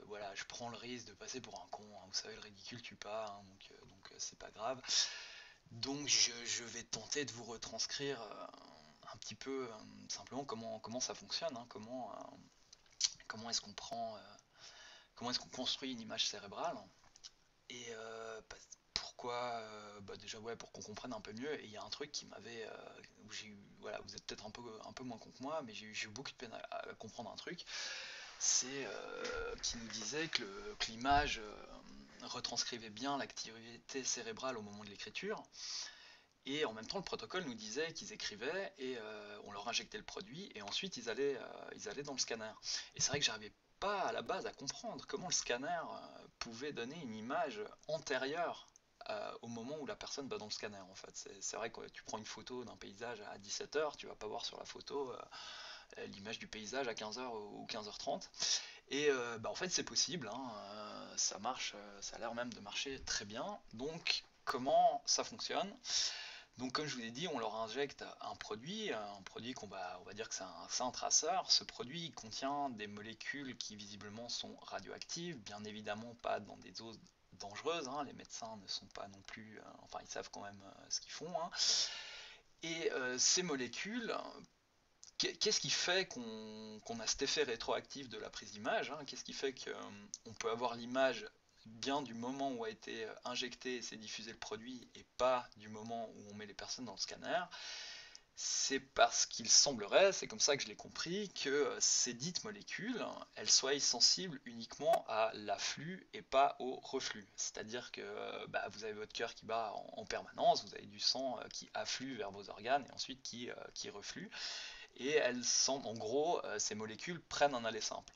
voilà, je prends le risque de passer pour un con, hein. Vous savez, le ridicule tue pas, hein, donc c'est pas grave. Donc je vais tenter de vous retranscrire un petit peu simplement comment ça fonctionne, hein, comment est-ce qu'on comment est-ce qu'on construit une image cérébrale, et pourquoi, déjà ouais, pour qu'on comprenne un peu mieux. Et il y a un truc qui m'avait, où j'ai eu, voilà, vous êtes peut-être un peu moins con que moi, mais j'ai eu beaucoup de peine à comprendre un truc, c'est qui nous disait que l'image retranscrivait bien l'activité cérébrale au moment de l'écriture, et en même temps le protocole nous disait qu'ils écrivaient et on leur injectait le produit, et ensuite ils allaient dans le scanner. Et c'est vrai que j'arrivais pas à la base à comprendre comment le scanner pouvait donner une image antérieure au moment où la personne va dans le scanner, en fait. C'est vrai que tu prends une photo d'un paysage à 17h, tu vas pas voir sur la photo l'image du paysage à 15h ou 15h30. Et en fait c'est possible, hein, ça marche, ça a l'air même de marcher très bien. Donc comment ça fonctionne? Donc comme je vous l'ai dit, on leur injecte un produit on va dire que c'est un traceur. Ce produit contient des molécules qui visiblement sont radioactives, bien évidemment pas dans des doses dangereuses, hein. Les médecins ne sont pas non plus, enfin ils savent quand même ce qu'ils font, hein. Et ces molécules, qu'est-ce qui fait qu'on a cet effet rétroactif de la prise d'image, hein? Qu'est-ce qui fait qu'on peut avoir l'image bien du moment où a été injecté et s'est diffusé le produit, et pas du moment où on met les personnes dans le scanner? C'est parce qu'il semblerait, c'est comme ça que je l'ai compris, que ces dites molécules, elles soient sensibles uniquement à l'afflux et pas au reflux. C'est-à-dire que vous avez votre cœur qui bat en permanence, vous avez du sang qui afflue vers vos organes et ensuite qui reflue, et en gros, ces molécules prennent un aller simple.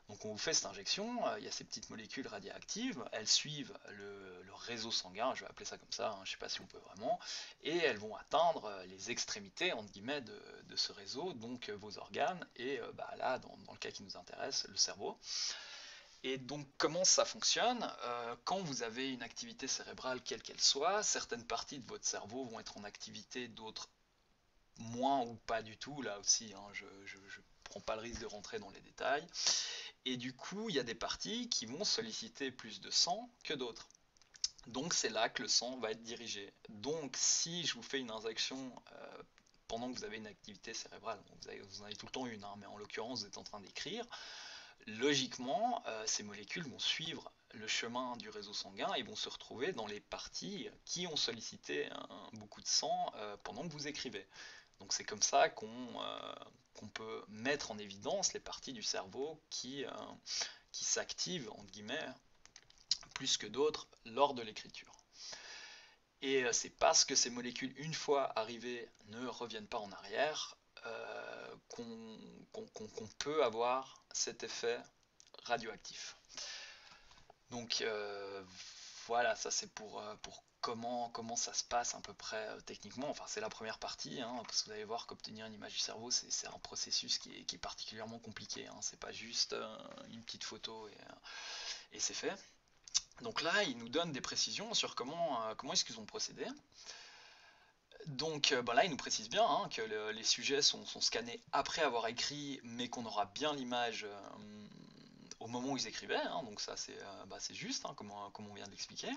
Donc on vous fait cette injection, il y a ces petites molécules radioactives, elles suivent le réseau sanguin, je vais appeler ça comme ça, hein, je ne sais pas si on peut vraiment, et elles vont atteindre les extrémités, entre guillemets, de ce réseau, donc vos organes, et là, dans le cas qui nous intéresse, le cerveau. Et donc comment ça fonctionne? Quand vous avez une activité cérébrale quelle qu'elle soit, certaines parties de votre cerveau vont être en activité, d'autres moins ou pas du tout, là aussi, hein, je prends pas le risque de rentrer dans les détails. Et du coup, il y a des parties qui vont solliciter plus de sang que d'autres. Donc c'est là que le sang va être dirigé. Donc si je vous fais une injection pendant que vous avez une activité cérébrale, bon, vous en avez tout le temps une, hein, mais en l'occurrence vous êtes en train d'écrire, logiquement ces molécules vont suivre le chemin du réseau sanguin et vont se retrouver dans les parties qui ont sollicité beaucoup de sang pendant que vous écrivez. Donc c'est comme ça qu'on peut mettre en évidence les parties du cerveau qui s'activent, entre guillemets, plus que d'autres lors de l'écriture. Et c'est parce que ces molécules, une fois arrivées, ne reviennent pas en arrière, qu'on peut avoir cet effet radioactif. Donc voilà, ça c'est pour comment ça se passe à peu près techniquement. Enfin, c'est la première partie, hein, parce que vous allez voir qu'obtenir une image du cerveau, c'est un processus qui est particulièrement compliqué, hein. C'est pas juste une petite photo et c'est fait. Donc là, ils nous donnent des précisions sur comment est-ce qu'ils ont procédé. Donc là, ils nous précisent bien, hein, que les sujets sont scannés après avoir écrit, mais qu'on aura bien l'image au moment où ils écrivaient, hein. Donc ça c'est juste, hein, comme on vient de l'expliquer.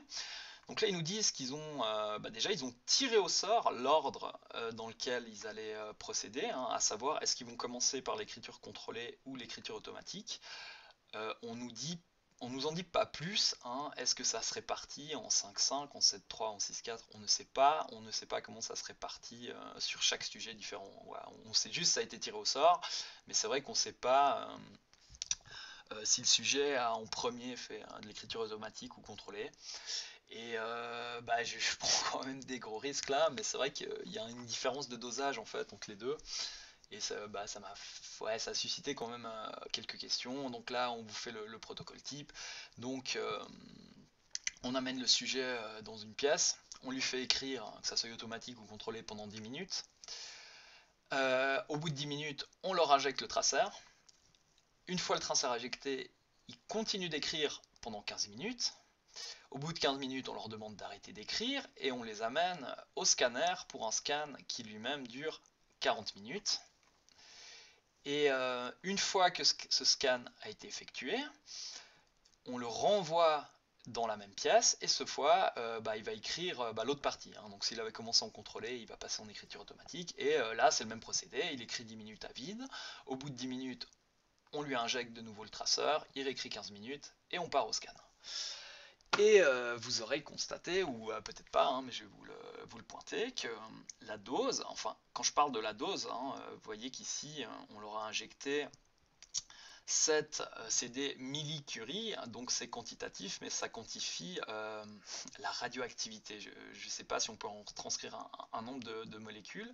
Donc là ils nous disent qu'ils ont déjà ils ont tiré au sort l'ordre dans lequel ils allaient procéder, hein, à savoir est-ce qu'ils vont commencer par l'écriture contrôlée ou l'écriture automatique. On nous en dit pas plus, hein. Est-ce que ça se répartit en 5-5, en 7-3, en 6-4? On ne sait pas. On ne sait pas comment ça se répartit sur chaque sujet différent. Voilà, on sait juste que ça a été tiré au sort, mais c'est vrai qu'on ne sait pas si le sujet a en premier fait de l'écriture automatique ou contrôlée. Et je prends quand même des gros risques là, mais c'est vrai qu'il y a une différence de dosage en fait entre les deux. Et ça, ouais, ça a suscité quand même quelques questions. Donc là, on vous fait le protocole type. Donc, on amène le sujet dans une pièce. On lui fait écrire, que ça soit automatique ou contrôlé, pendant 10 minutes. Au bout de 10 minutes, on leur injecte le traceur. Une fois le traceur injecté, ils continuent d'écrire pendant 15 minutes. Au bout de 15 minutes, on leur demande d'arrêter d'écrire et on les amène au scanner pour un scan qui lui-même dure 40 minutes. Et une fois que ce scan a été effectué, on le renvoie dans la même pièce et cette fois il va écrire l'autre partie, hein. Donc s'il avait commencé en contrôlé, il va passer en écriture automatique et là c'est le même procédé, il écrit 10 minutes à vide. Au bout de 10 minutes, on lui injecte de nouveau le traceur, il réécrit 15 minutes et on part au scan. Et vous aurez constaté, ou peut-être pas, hein, mais je vais vous le pointer, que la dose, enfin quand je parle de la dose, hein, vous voyez qu'ici on leur a injecté 7 CD millicurie, donc c'est quantitatif, mais ça quantifie la radioactivité. Je ne sais pas si on peut en transcrire un nombre de molécules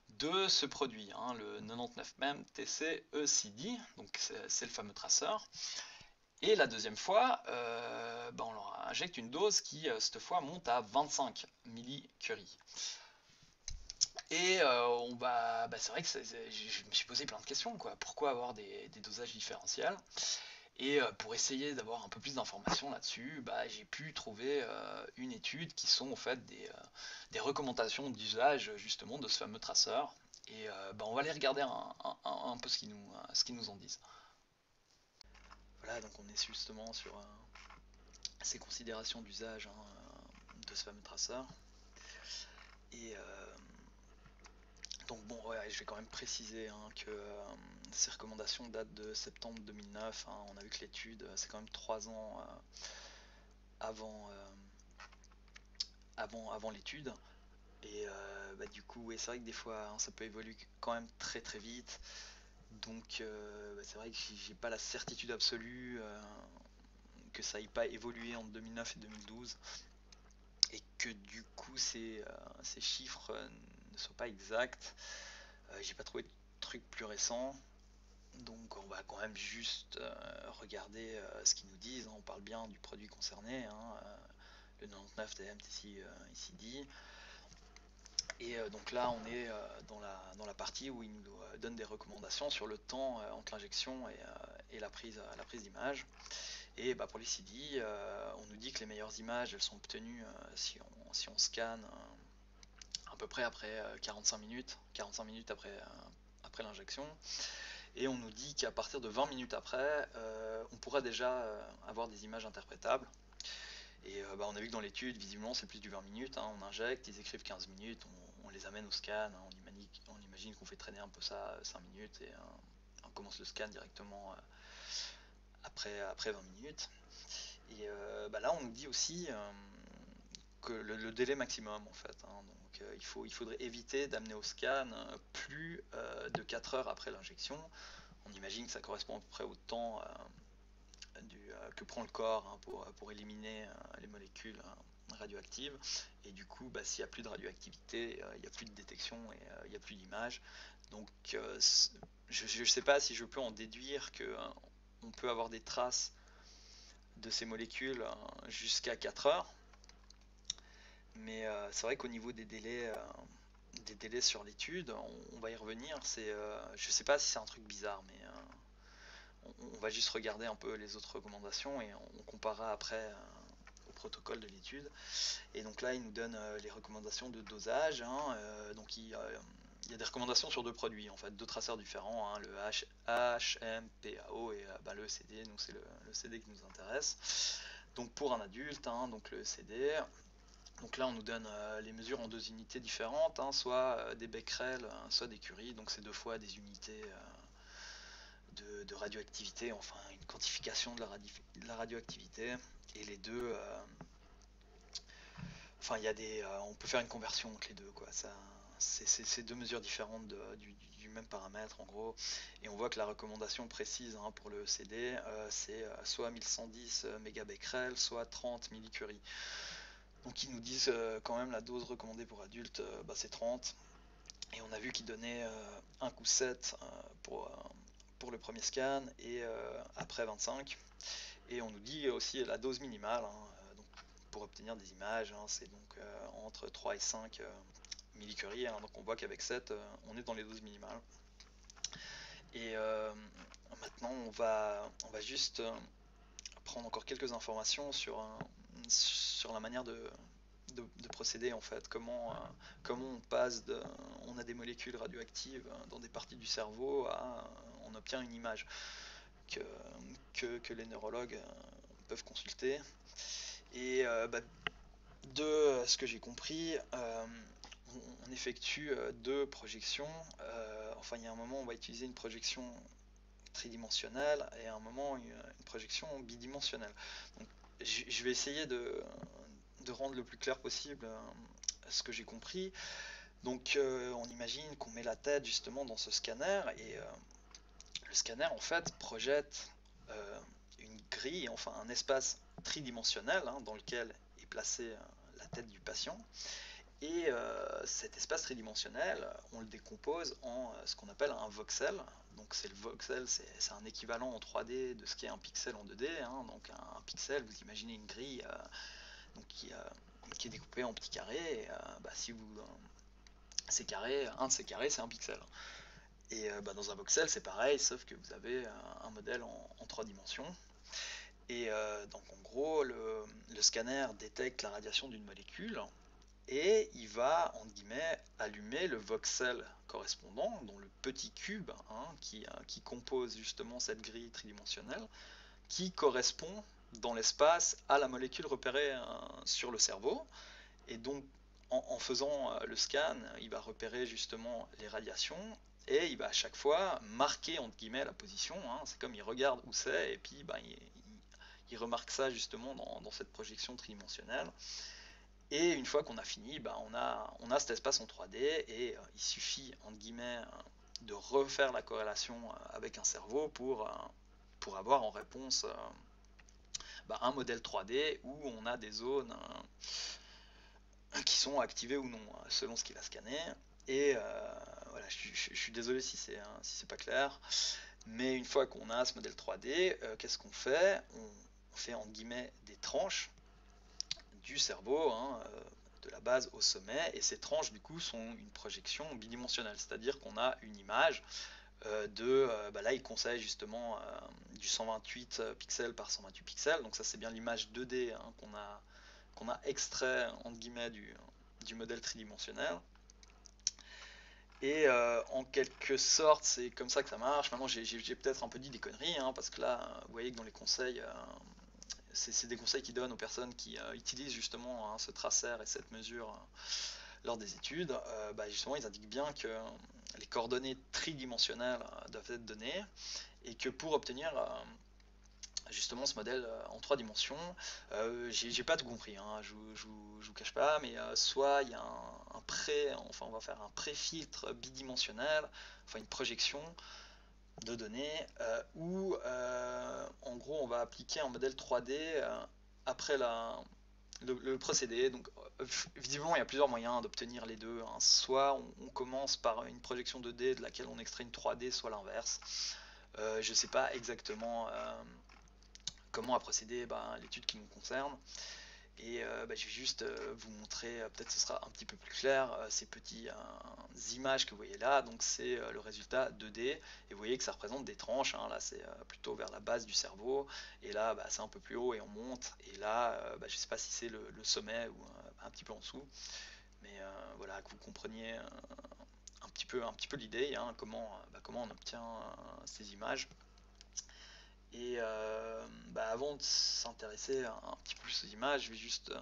de ce produit, hein, le 99 TCECD, donc c'est le fameux traceur. Et la deuxième fois, on leur injecte une dose qui, cette fois, monte à 25 millicurie. Et c'est vrai que je me suis posé plein de questions, quoi. Pourquoi avoir des dosages différentiels? Et pour essayer d'avoir un peu plus d'informations là-dessus, j'ai pu trouver une étude qui sont en fait des recommandations d'usage justement de ce fameux traceur. Et on va aller regarder un peu ce qu'ils nous en disent. Voilà, donc on est justement sur ces considérations d'usage, hein, de ce fameux traceur. Et donc bon, ouais, je vais quand même préciser, hein, que ces recommandations datent de septembre 2009, hein. On a vu que l'étude, c'est quand même 3 ans avant, avant l'étude. Et du coup, ouais, c'est vrai que des fois, hein, ça peut évoluer quand même très très vite. Donc c'est vrai que j'ai pas la certitude absolue que ça n'ait pas évolué entre 2009 et 2012. Et que du coup, ces chiffres ne soient pas exacts. J'ai pas trouvé de trucs plus récents. Donc on va quand même juste regarder ce qu'ils nous disent, hein. On parle bien du produit concerné, hein, le 99 TMTCECD. Et donc là, on est dans la partie où il nous donne des recommandations sur le temps entre l'injection et la prise d'image. Et pour les CD, on nous dit que les meilleures images, elles sont obtenues si on scanne à peu près après 45 minutes après l'injection. Et on nous dit qu'à partir de 20 minutes après, on pourra déjà avoir des images interprétables. Et on a vu que dans l'étude, visiblement, c'est plus du 20 minutes, hein. On injecte, ils écrivent 15 minutes, on les amène au scan, hein. On imagine qu'on fait traîner un peu ça 5 minutes et on commence le scan directement après 20 minutes. Et là, on nous dit aussi que le délai maximum, en fait, hein. Donc il faudrait éviter d'amener au scan plus de 4 heures après l'injection. On imagine que ça correspond à peu près au temps que prend le corps, hein, pour éliminer les molécules radioactives. Et du coup, s'il n'y a plus de radioactivité, il n'y a plus de détection et il n'y a plus d'image. Donc je ne sais pas si je peux en déduire que on peut avoir des traces de ces molécules jusqu'à 4 heures. Mais c'est vrai qu'au niveau des délais sur l'étude, on va y revenir. Je ne sais pas si c'est un truc bizarre, mais on va juste regarder un peu les autres recommandations et on comparera après au protocole de l'étude. Et donc là, il nous donne les recommandations de dosage, hein. Donc il y a des recommandations sur deux produits, en fait, deux traceurs différents, hein, le HMPAO et le CD. Donc c'est le CD qui nous intéresse. Donc pour un adulte, hein, donc le CD. Donc là, on nous donne les mesures en deux unités différentes, hein, soit des becquerels, soit des curies. Donc c'est deux fois des unités de radioactivité, enfin une quantification de la radioactivité. Et les deux, enfin on peut faire une conversion entre les deux, quoi. C'est deux mesures différentes du même paramètre en gros. Et on voit que la recommandation précise, hein, pour le CD, c'est soit 1110 mégabecquerel, soit 30 millicurie. Donc ils nous disent quand même la dose recommandée pour adultes, c'est 30. Et on a vu qu'il donnait un coup 7 pour le premier scan et après 25. Et on nous dit aussi la dose minimale, hein, donc pour obtenir des images, hein, c'est donc entre 3 et 5 millicuries, hein, donc on voit qu'avec 7, on est dans les doses minimales. Et maintenant, on va juste prendre encore quelques informations sur la manière de procéder en fait, comment on a des molécules radioactives dans des parties du cerveau on obtient une image que, que les neurologues peuvent consulter. Et de ce que j'ai compris, on effectue deux projections. Enfin, il y a un moment, on va utiliser une projection tridimensionnelle et à un moment, une projection bidimensionnelle. Donc, je vais essayer de rendre le plus clair possible ce que j'ai compris. Donc, on imagine qu'on met la tête justement dans ce scanner et le scanner en fait projette une grille, enfin un espace tridimensionnel hein, dans lequel est placée la tête du patient. Et cet espace tridimensionnel, on le décompose en ce qu'on appelle un voxel. Donc c'est le voxel, c'est un équivalent en 3D de ce qu'est un pixel en 2D. Hein. Donc un pixel, vous imaginez une grille donc qui est découpée en petits carrés. Et, si vous ces carrés, un de ces carrés, c'est un pixel. Et dans un voxel, c'est pareil, sauf que vous avez un modèle en 3 dimensions. Et donc en gros, le scanner détecte la radiation d'une molécule et il va, entre guillemets, allumer le voxel correspondant, dont le petit cube hein, qui compose justement cette grille tridimensionnelle, qui correspond dans l'espace à la molécule repérée sur le cerveau. Et donc, en faisant le scan, il va repérer justement les radiations et il va à chaque fois marquer entre guillemets la position. Hein. C'est comme il regarde où c'est et puis il remarque ça justement dans cette projection tridimensionnelle. Et une fois qu'on a fini, on a cet espace en 3D et il suffit entre guillemets de refaire la corrélation avec un cerveau pour avoir en réponse un modèle 3D où on a des zones qui sont activées ou non selon ce qu'il a scanné. Et voilà, je suis désolé si c'est pas clair, mais une fois qu'on a ce modèle 3D, qu'est-ce qu'on fait? On fait entre guillemets des tranches du cerveau, hein, de la base au sommet, et ces tranches du coup sont une projection bidimensionnelle, c'est-à-dire qu'on a une image là il conseille justement du 128 pixels par 128 pixels, donc ça c'est bien l'image 2D hein, qu'on a extrait entre guillemets du modèle tridimensionnel. Et en quelque sorte, c'est comme ça que ça marche. Maintenant, j'ai peut-être un peu dit des conneries, hein, parce que là, vous voyez que dans les conseils, c'est des conseils qu'ils donnent aux personnes qui utilisent justement hein, ce tracer et cette mesure lors des études. Justement, ils indiquent bien que les coordonnées tridimensionnelles doivent être données et que pour obtenir justement ce modèle en 3 dimensions, j'ai pas tout compris, hein, je vous cache pas, mais soit il y a enfin on va faire un pré-filtre bidimensionnel, enfin une projection de données, où en gros on va appliquer un modèle 3D après le procédé. Donc visiblement il y a plusieurs moyens d'obtenir les deux, hein. Soit on commence par une projection 2D de laquelle on extrait une 3D, soit l'inverse. Je sais pas exactement comment a procédé l'étude qui nous concerne. Et je vais juste vous montrer, peut-être ce sera un petit peu plus clair, ces petites images que vous voyez là. Donc c'est le résultat 2D, et vous voyez que ça représente des tranches, hein. Là c'est plutôt vers la base du cerveau, et là c'est un peu plus haut et on monte, et là je ne sais pas si c'est le sommet ou un petit peu en dessous, mais voilà, que vous compreniez un petit peu l'idée, hein, comment on obtient ces images. Et avant de s'intéresser un petit peu plus aux images, je vais juste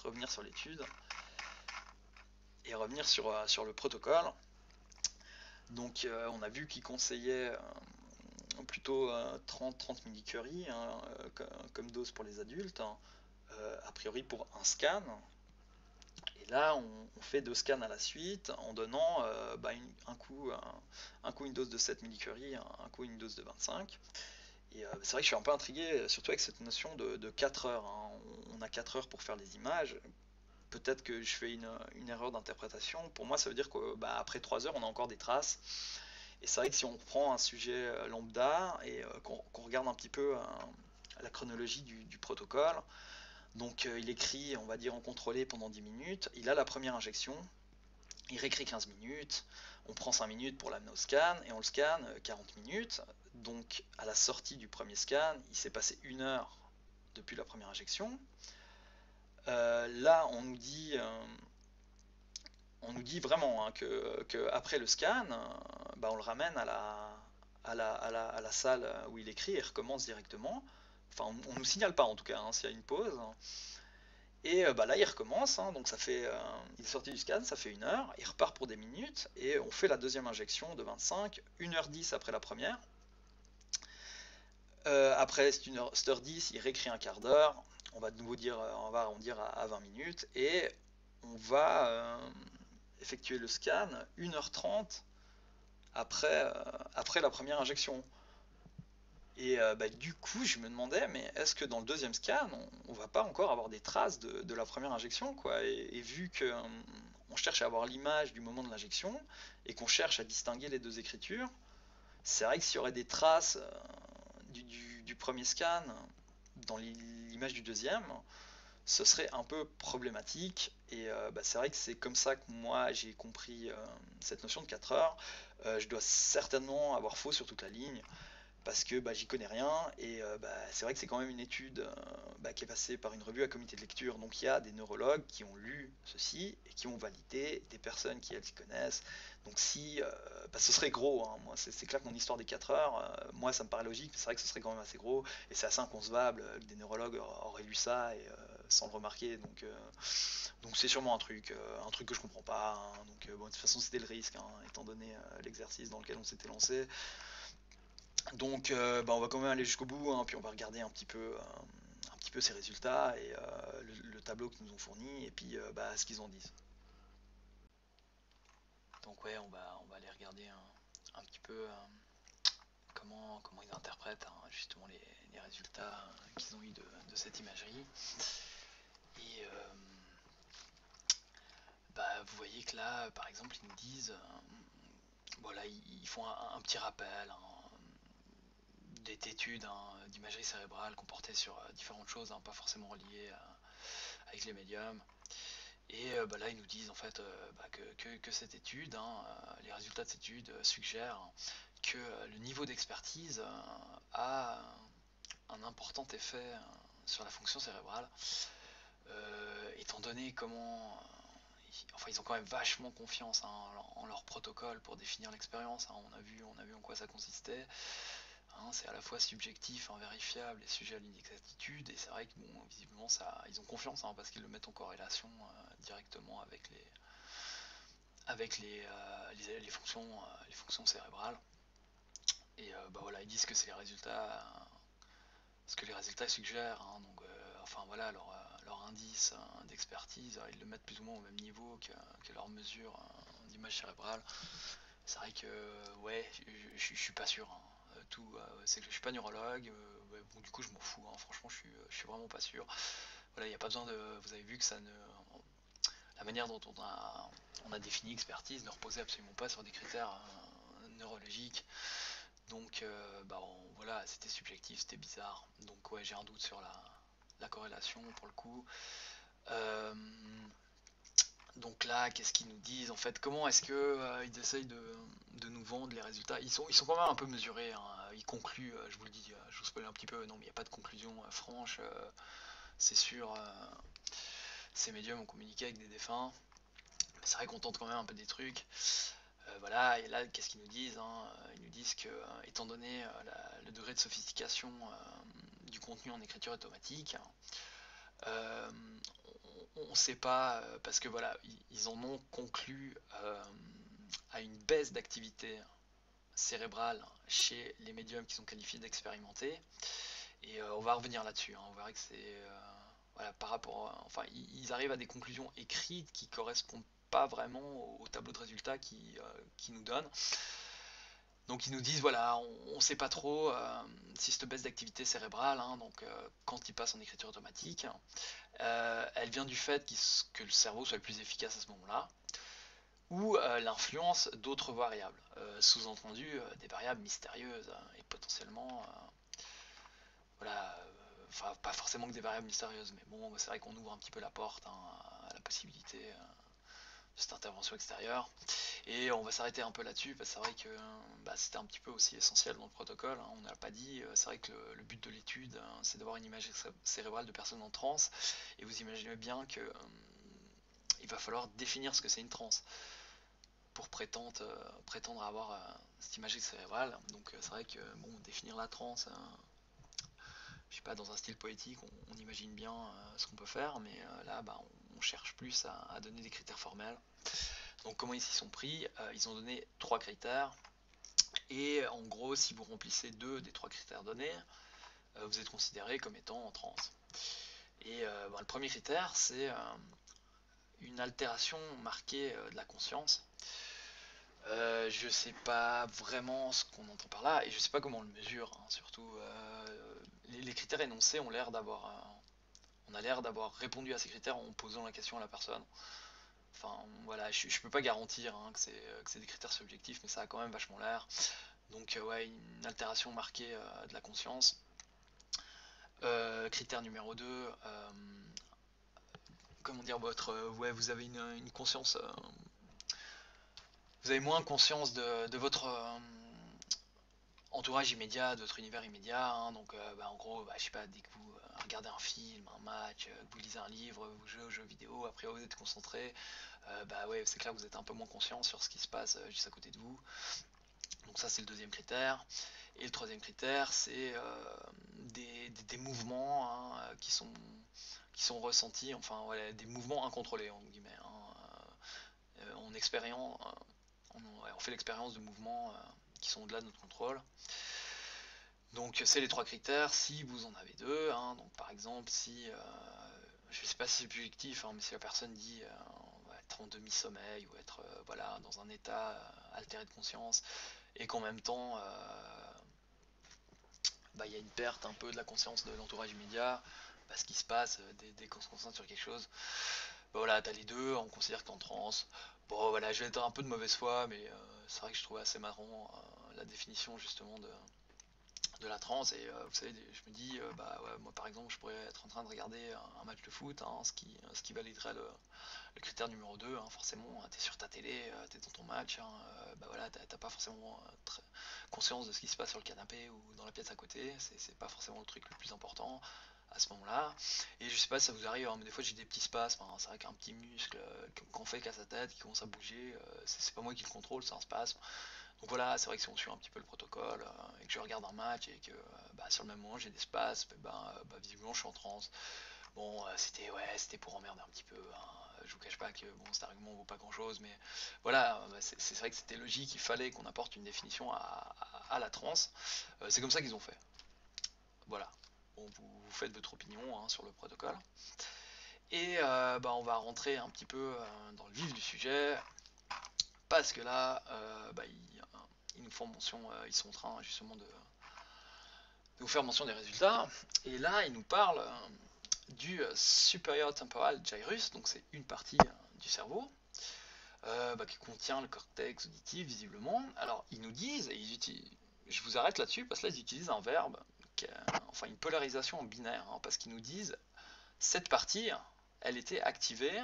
revenir sur l'étude et revenir sur le protocole. Donc on a vu qu'il conseillait plutôt 30 millicuries hein, comme dose pour les adultes, hein, a priori pour un scan. Et là on fait 2 scans à la suite en donnant un coup une dose de 7 millicuries, un coup une dose de 25. Et c'est vrai que je suis un peu intrigué, surtout avec cette notion de 4 heures. Hein. On a 4 heures pour faire les images. peut-être que je fais une erreur d'interprétation. Pour moi, ça veut dire qu'après 3 heures, on a encore des traces. Et c'est vrai que si on prend un sujet lambda et qu'on regarde un petit peu la chronologie du protocole, donc il écrit, on va dire, en contrôlé pendant 10 minutes, il a la première injection, il réécrit 15 minutes, on prend 5 minutes pour l'amener au scan, et on le scanne 40 minutes. Donc à la sortie du premier scan, il s'est passé 1 heure depuis la première injection. Là, on nous dit vraiment hein, que après le scan, on le ramène à la salle où il écrit et recommence directement. Enfin, on ne nous signale pas en tout cas hein, s'il y a une pause. Et là, il recommence, hein, donc ça fait, il est sorti du scan, ça fait 1 heure, il repart pour des minutes, et on fait la deuxième injection de 25, 1h10 après la première. Après cette 1h10, il réécrit un quart d'heure, on va de nouveau dire, on va arrondir à 20 minutes, et on va effectuer le scan 1h30 après la première injection. Et du coup, je me demandais, mais est-ce que dans le deuxième scan, on va pas encore avoir des traces de la première injection, quoi. Et vu que on cherche à avoir l'image du moment de l'injection et qu'on cherche à distinguer les deux écritures, c'est vrai que s'il y aurait des traces du premier scan dans l'image du deuxième, ce serait un peu problématique. Et c'est vrai que c'est comme ça que moi j'ai compris cette notion de 4 heures. Je dois certainement avoir faux sur toute la ligne parce que j'y connais rien et c'est vrai que c'est quand même une étude qui est passée par une revue à comité de lecture, donc il y a des neurologues qui ont lu ceci et qui ont validé, des personnes qui elles s'y connaissent, donc si ce serait gros hein. Moi c'est clair que mon histoire des 4 heures, moi ça me paraît logique, mais c'est vrai que ce serait quand même assez gros et c'est assez inconcevable que des neurologues auraient lu ça et sans le remarquer, donc c'est sûrement un truc que je comprends pas hein. Donc de toute façon c'était le risque hein, étant donné l'exercice dans lequel on s'était lancé. Donc on va quand même aller jusqu'au bout, hein, puis on va regarder un petit peu ces résultats et le tableau qu'ils nous ont fourni et puis ce qu'ils en disent. Donc ouais, on va aller regarder un petit peu comment ils interprètent hein, justement les résultats qu'ils ont eu de cette imagerie. Et vous voyez que là, par exemple, ils nous disent, voilà, ils font un petit rappel hein, d'études hein, d'imagerie cérébrale qu'on portait sur différentes choses, hein, pas forcément reliées avec les médiums. Et là, ils nous disent en fait que cette étude, hein, les résultats de cette étude suggèrent que le niveau d'expertise a un important effet sur la fonction cérébrale, étant donné comment ils ont quand même vachement confiance hein, en leur protocole pour définir l'expérience. Hein. On a vu en quoi ça consistait. Hein, c'est à la fois subjectif, invérifiable et sujet à l'inexactitude. Et c'est vrai que visiblement, ils ont confiance hein, parce qu'ils le mettent en corrélation directement avec les fonctions cérébrales. Et voilà, ils disent que c'est les résultats, ce que les résultats suggèrent. Hein. Donc, enfin voilà, leur indice d'expertise, ils le mettent plus ou moins au même niveau que leur mesure d'image cérébrale. C'est vrai que ouais, je suis pas sûr. Hein. C'est que je suis pas neurologue. Bon, du coup, je m'en fous. Hein. Franchement, je suis vraiment pas sûr. Voilà, il n'y a pas besoin de. Vous avez vu que la manière dont on a défini expertise ne reposait absolument pas sur des critères neurologiques. Donc, voilà, c'était subjectif, c'était bizarre. Donc, ouais, j'ai un doute sur la corrélation pour le coup. Euh, donc là, qu'est-ce qu'ils nous disent en fait? Comment est-ce que ils essayent de nous vendre les résultats? Ils sont quand même un peu mesurés. Hein. Ils concluent, je vous le dis, je vous spoil un petit peu. Non, mais il n'y a pas de conclusion franche. C'est sûr, ces médiums ont communiqué avec des défunts. Mais c'est vrai qu'on tente quand même un peu des trucs. Voilà, et là, qu'est-ce qu'ils nous disent hein? Ils nous disent que, étant donné le degré de sophistication du contenu en écriture automatique, euh, on ne sait pas, parce que voilà, ils en ont conclu à une baisse d'activité cérébrale chez les médiums qui sont qualifiés d'expérimentés. Et on va revenir là-dessus. Hein, on verra que c'est voilà, par rapport, enfin, ils arrivent à des conclusions écrites qui correspondent pas vraiment au tableau de résultats qui nous donne. Donc ils nous disent, voilà, on ne sait pas trop si cette baisse d'activité cérébrale, hein, donc quand ils passent en écriture automatique, elle vient du fait que le cerveau soit le plus efficace à ce moment-là, ou l'influence d'autres variables, sous-entendu des variables mystérieuses et potentiellement, voilà, enfin pas forcément que des variables mystérieuses, mais bon, c'est vrai qu'on ouvre un petit peu la porte, hein, à la possibilité de cette intervention extérieure. Et on va s'arrêter un peu là-dessus, parce que c'est vrai que bah, c'était un petit peu aussi essentiel dans le protocole, hein, on n'a pas dit, c'est vrai que le but de l'étude, c'est d'avoir une image cérébrale de personnes en transe, et vous imaginez bien que il va falloir définir ce que c'est une transe pour prétendre avoir cette image cérébrale. Donc c'est vrai que bon, définir la transe, je sais pas, dans un style poétique, on imagine bien ce qu'on peut faire, mais là, bah, on cherche plus à donner des critères formels. Donc comment ils s'y sont pris? Ils ont donné 3 critères, et en gros, si vous remplissez 2 des 3 critères donnés, vous êtes considéré comme étant en transe. Et bah, le premier critère, c'est une altération marquée de la conscience. Je sais pas vraiment ce qu'on entend par là, et je sais pas comment on le mesure, hein, surtout. Les critères énoncés ont l'air d'avoir... on a l'air d'avoir répondu à ces critères en posant la question à la personne. Enfin, voilà, je peux pas garantir, hein, que c'est des critères subjectifs, mais ça a quand même vachement l'air. Donc, ouais, une altération marquée de la conscience. Critère numéro 2, comment dire, ouais, vous avez une conscience, vous avez moins conscience de votre entourage immédiat, de votre univers immédiat, hein. Donc bah, en gros, bah, je sais pas, dès que vous regardez un film, un match, que vous lisez un livre, vous jouez aux jeux vidéo, après vous êtes concentré, bah ouais, c'est clair que vous êtes un peu moins conscient sur ce qui se passe juste à côté de vous. Donc ça, c'est le deuxième critère. Et le troisième critère, c'est des mouvements, hein, qui sont ressentis, enfin ouais, des mouvements incontrôlés, en guillemets, hein. On fait l'expérience de mouvements qui sont au-delà de notre contrôle. Donc c'est les 3 critères. Si vous en avez 2, hein, donc par exemple si, je ne sais pas si c'est subjectif, hein, mais si la personne dit on va être en demi-sommeil ou être voilà, dans un état altéré de conscience, et qu'en même temps bah, y a une perte un peu de la conscience de l'entourage immédiat, bah, ce qui se passe dès qu'on se concentre sur quelque chose, bah, voilà, t'as les deux, on considère que t'es en transe. Bon voilà, je vais être un peu de mauvaise foi, mais c'est vrai que je trouvais assez marrant la définition justement de la transe. Et vous savez, je me dis, bah ouais, moi par exemple, je pourrais être en train de regarder un match de foot, hein, ce qui validerait le critère numéro 2, hein, forcément, t'es sur ta télé, t'es dans ton match, hein, bah voilà, t'as pas forcément conscience de ce qui se passe sur le canapé ou dans la pièce à côté, c'est pas forcément le truc le plus important à ce moment-là. Et je sais pas si ça vous arrive, hein, mais des fois j'ai des petits spasmes, hein, c'est vrai qu'un petit muscle qu'on fait qu'à sa tête, qui commence à bouger, c'est pas moi qui le contrôle, c'est un spasme. Donc voilà, c'est vrai que si on suit un petit peu le protocole, et que je regarde un match et que bah, sur le même moment j'ai des spasmes, bah, visiblement je suis en transe. Bon, c'était pour emmerder un petit peu, hein. Je vous cache pas que bon, cet argument vaut pas grand chose, mais voilà, c'est vrai que c'était logique, il fallait qu'on apporte une définition à la transe. C'est comme ça qu'ils ont fait. Voilà. Bon, vous faites votre opinion, hein, sur le protocole. Et bah, on va rentrer un petit peu dans le vif du sujet, parce que là, bah, ils nous font mention, ils sont en train justement de nous faire mention des résultats. Et là, ils nous parlent du superior temporal gyrus, donc c'est une partie du cerveau bah, qui contient le cortex auditif visiblement. Alors ils nous disent, et je vous arrête là-dessus parce que là ils utilisent un verbe, enfin une polarisation en binaire, hein, parce qu'ils nous disent cette partie, elle était activée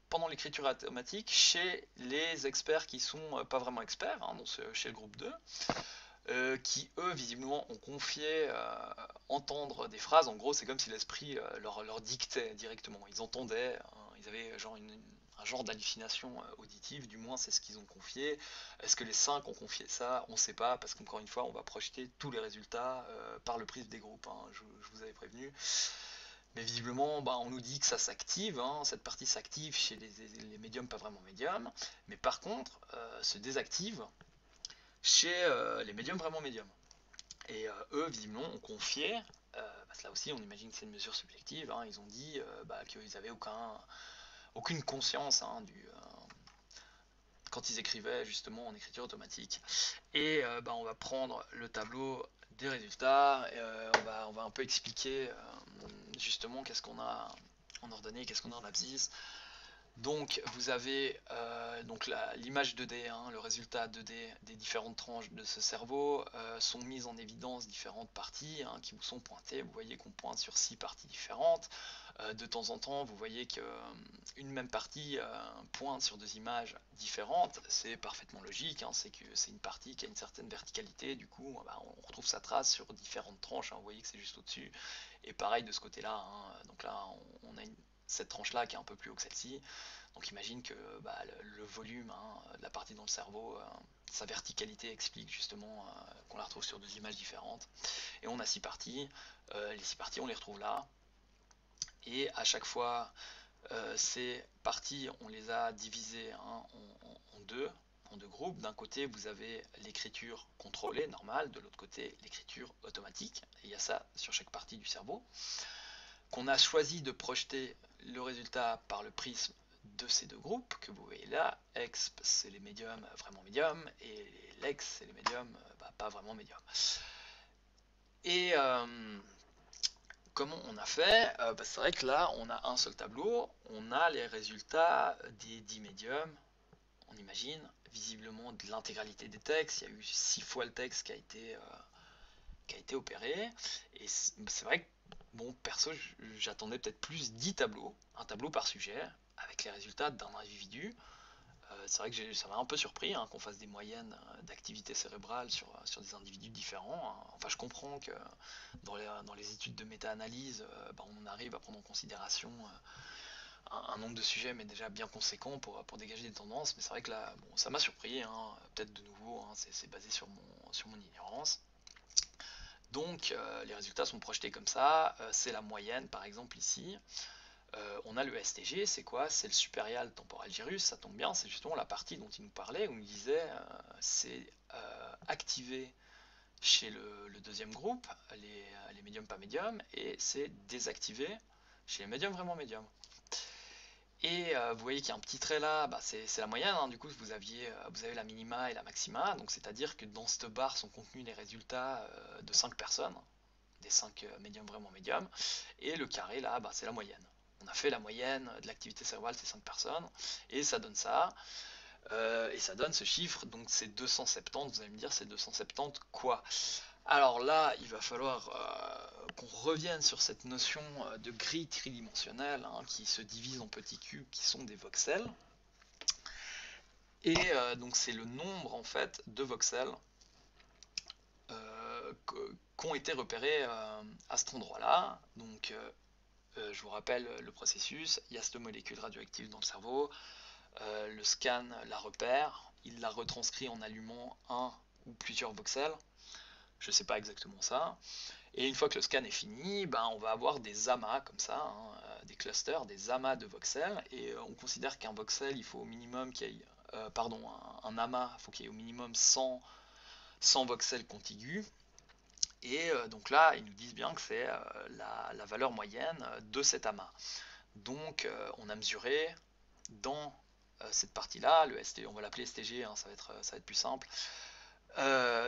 pendant l'écriture automatique chez les experts qui sont pas vraiment experts, hein, donc chez le groupe 2, qui eux visiblement ont confié entendre des phrases. En gros, c'est comme si l'esprit leur dictait directement. Ils entendaient, hein, ils avaient genre un genre d'hallucination auditive, du moins c'est ce qu'ils ont confié. Est-ce que les 5 ont confié ça? On ne sait pas, parce qu'encore une fois, on va projeter tous les résultats par le prisme des groupes, hein, je vous avais prévenu. Mais visiblement, bah, on nous dit que ça s'active, hein, cette partie s'active chez les médiums pas vraiment médiums, mais par contre, se désactive chez les médiums vraiment médiums. Et eux, visiblement, ont confié, parce que là aussi, on imagine que c'est une mesure subjective, hein, ils ont dit bah, qu'ils n'avaient aucune conscience, hein, quand ils écrivaient justement en écriture automatique. Et on va prendre le tableau des résultats, et, on va un peu expliquer justement qu'est-ce qu'on a en ordonnée, qu'est-ce qu'on a en abscisse. Donc vous avez l'image 2D, le résultat 2D des différentes tranches de ce cerveau sont mises en évidence différentes parties qui vous sont pointées. Vous voyez qu'on pointe sur 6 parties différentes. De temps en temps, vous voyez qu'une même partie pointe sur 2 images différentes. C'est parfaitement logique, c'est que c'est une partie qui a une certaine verticalité. Du coup, on retrouve sa trace sur différentes tranches. Vous voyez que c'est juste au-dessus. Et pareil de ce côté-là. Donc là, on a cette tranche-là qui est un peu plus haut que celle-ci. Donc imagine que le volume de la partie dans le cerveau, sa verticalité explique justement qu'on la retrouve sur 2 images différentes. Et on a 6 parties. Les 6 parties, on les retrouve là. Et à chaque fois, ces parties, on les a divisées en deux groupes. D'un côté, vous avez l'écriture contrôlée, normale. De l'autre côté, l'écriture automatique. Et il y a ça sur chaque partie du cerveau. Qu'on a choisi de projeter le résultat par le prisme de ces 2 groupes que vous voyez là. Exp, c'est les médiums vraiment médiums, et lex, c'est les médiums pas vraiment médiums. Et comment on a fait? C'est vrai que là, on a un seul tableau, on a les résultats des 10 médiums, on imagine, visiblement de l'intégralité des textes. Il y a eu 6 fois le texte qui a été opéré, et c'est vrai que bon, perso, j'attendais peut-être plus 10 tableaux, un tableau par sujet, avec les résultats d'un individu. C'est vrai que ça m'a un peu surpris qu'on fasse des moyennes d'activité cérébrale sur des individus différents. Enfin, je comprends que dans les études de méta-analyse, on arrive à prendre en considération un nombre de sujets, mais déjà bien conséquent pour dégager des tendances. Mais c'est vrai que là, bon, ça m'a surpris, peut-être de nouveau, c'est basé sur mon ignorance. Donc les résultats sont projetés comme ça, c'est la moyenne par exemple ici. On a le STG, c'est quoi? C'est le supérial temporal gyrus, ça tombe bien, c'est justement la partie dont il nous parlait, où il disait c'est activé chez le deuxième groupe, les médiums pas médiums, et c'est désactivé chez les médiums vraiment médiums. Et vous voyez qu'il y a un petit trait là, c'est la moyenne, du coup vous avez la minima et la maxima, donc c'est-à-dire que dans cette barre sont contenus les résultats de 5 personnes, des 5 médiums vraiment médiums, et le carré là, c'est la moyenne. On a fait la moyenne de l'activité cérébrale de ces 5 personnes, et ça donne ça, et ça donne ce chiffre, donc c'est 270, vous allez me dire c'est 270 quoi? Alors là, il va falloir qu'on revienne sur cette notion de grille tridimensionnelle qui se divise en petits cubes qui sont des voxels. Et donc c'est le nombre en fait de voxels qui ont été repérés à cet endroit-là. Donc je vous rappelle le processus, il y a cette molécule radioactive dans le cerveau, le scan la repère, il la retranscrit en allumant un ou plusieurs voxels. Je ne sais pas exactement ça. Et une fois que le scan est fini, on va avoir des amas comme ça, des clusters, des amas de voxels. Et on considère qu'un voxel, il faut au minimum qu'il y ait, un amas, il faut qu'il y ait au minimum 100 voxels contigus. Et donc là, ils nous disent bien que c'est la valeur moyenne de cet amas. Donc on a mesuré dans cette partie-là, le STG, on va l'appeler STG, ça va être plus simple.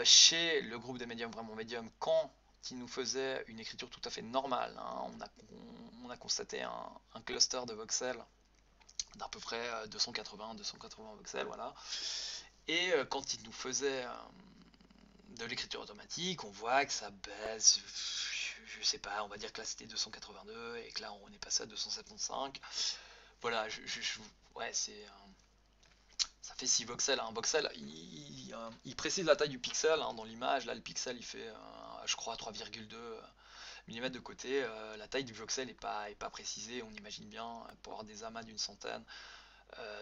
Chez le groupe des médiums vraiment médiums, quand il nous faisait une écriture tout à fait normale, on a constaté un cluster de voxels d'à peu près 280 voxels, voilà. Et quand il nous faisait de l'écriture automatique, on voit que ça baisse, je sais pas, on va dire que là c'était 282 et que là on est passé à 275. Voilà, ouais, ça fait 6 voxels. Un voxel, il précise la taille du pixel dans l'image. Là, le pixel, il fait, je crois, 3,2 mm de côté. La taille du voxel n'est pas précisée. On imagine bien, pour avoir des amas d'une centaine,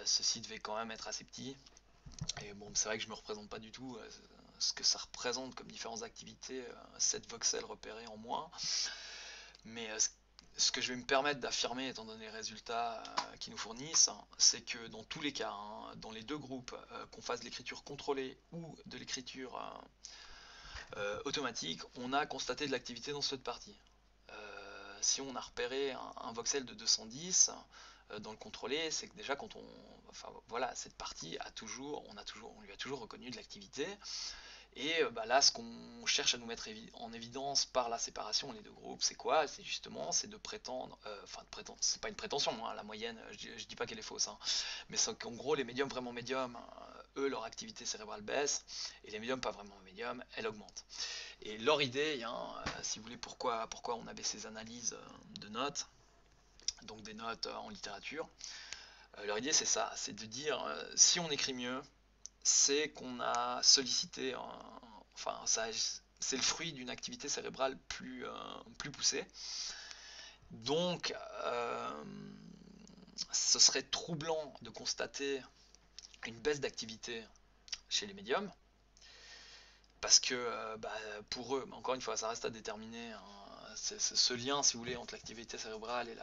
ceci devait quand même être assez petit. Et bon, c'est vrai que je me représente pas du tout ce que ça représente comme différentes activités, 7 voxels repérés en moins. Mais ce que je vais me permettre d'affirmer, étant donné les résultats qu'ils nous fournissent, c'est que dans tous les cas, dans les 2 groupes, qu'on fasse de l'écriture contrôlée ou de l'écriture automatique, on a constaté de l'activité dans cette partie. Si on a repéré un voxel de 210, dans le contrôler, c'est que déjà enfin voilà, cette partie on lui a toujours reconnu de l'activité. Et là, ce qu'on cherche à nous mettre en évidence par la séparation des deux groupes, c'est quoi? C'est de prétendre, enfin de prétendre, c'est pas une prétention, hein, la moyenne, je dis pas qu'elle est fausse, hein, mais c'est qu'en gros, les médiums vraiment médiums, eux, leur activité cérébrale baisse, et les médiums pas vraiment médiums, elle augmente. Et leur idée, hein, si vous voulez, pourquoi on avait ces analyses de notes, donc des notes en littérature, leur idée c'est ça, c'est de dire si on écrit mieux, c'est qu'on a sollicité, enfin c'est le fruit d'une activité cérébrale plus poussée. Donc ce serait troublant de constater une baisse d'activité chez les médiums, parce que pour eux, encore une fois, ça reste à déterminer, hein, c'est ce lien, si vous voulez, entre l'activité cérébrale et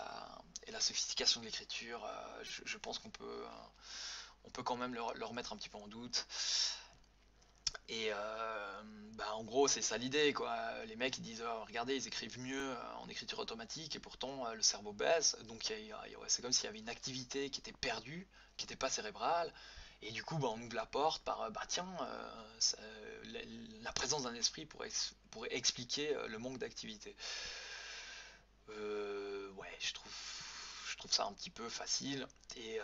la sophistication de l'écriture, je pense on peut quand même le remettre un petit peu en doute. Et en gros, c'est ça l'idée, quoi. Les mecs ils disent oh, regardez, ils écrivent mieux en écriture automatique et pourtant le cerveau baisse. Donc ouais, c'est comme s'il y avait une activité qui était perdue, qui n'était pas cérébrale. Et du coup, on ouvre la porte par tiens, la présence d'un esprit pourrait expliquer le manque d'activité. Ouais, je trouve ça un petit peu facile. Et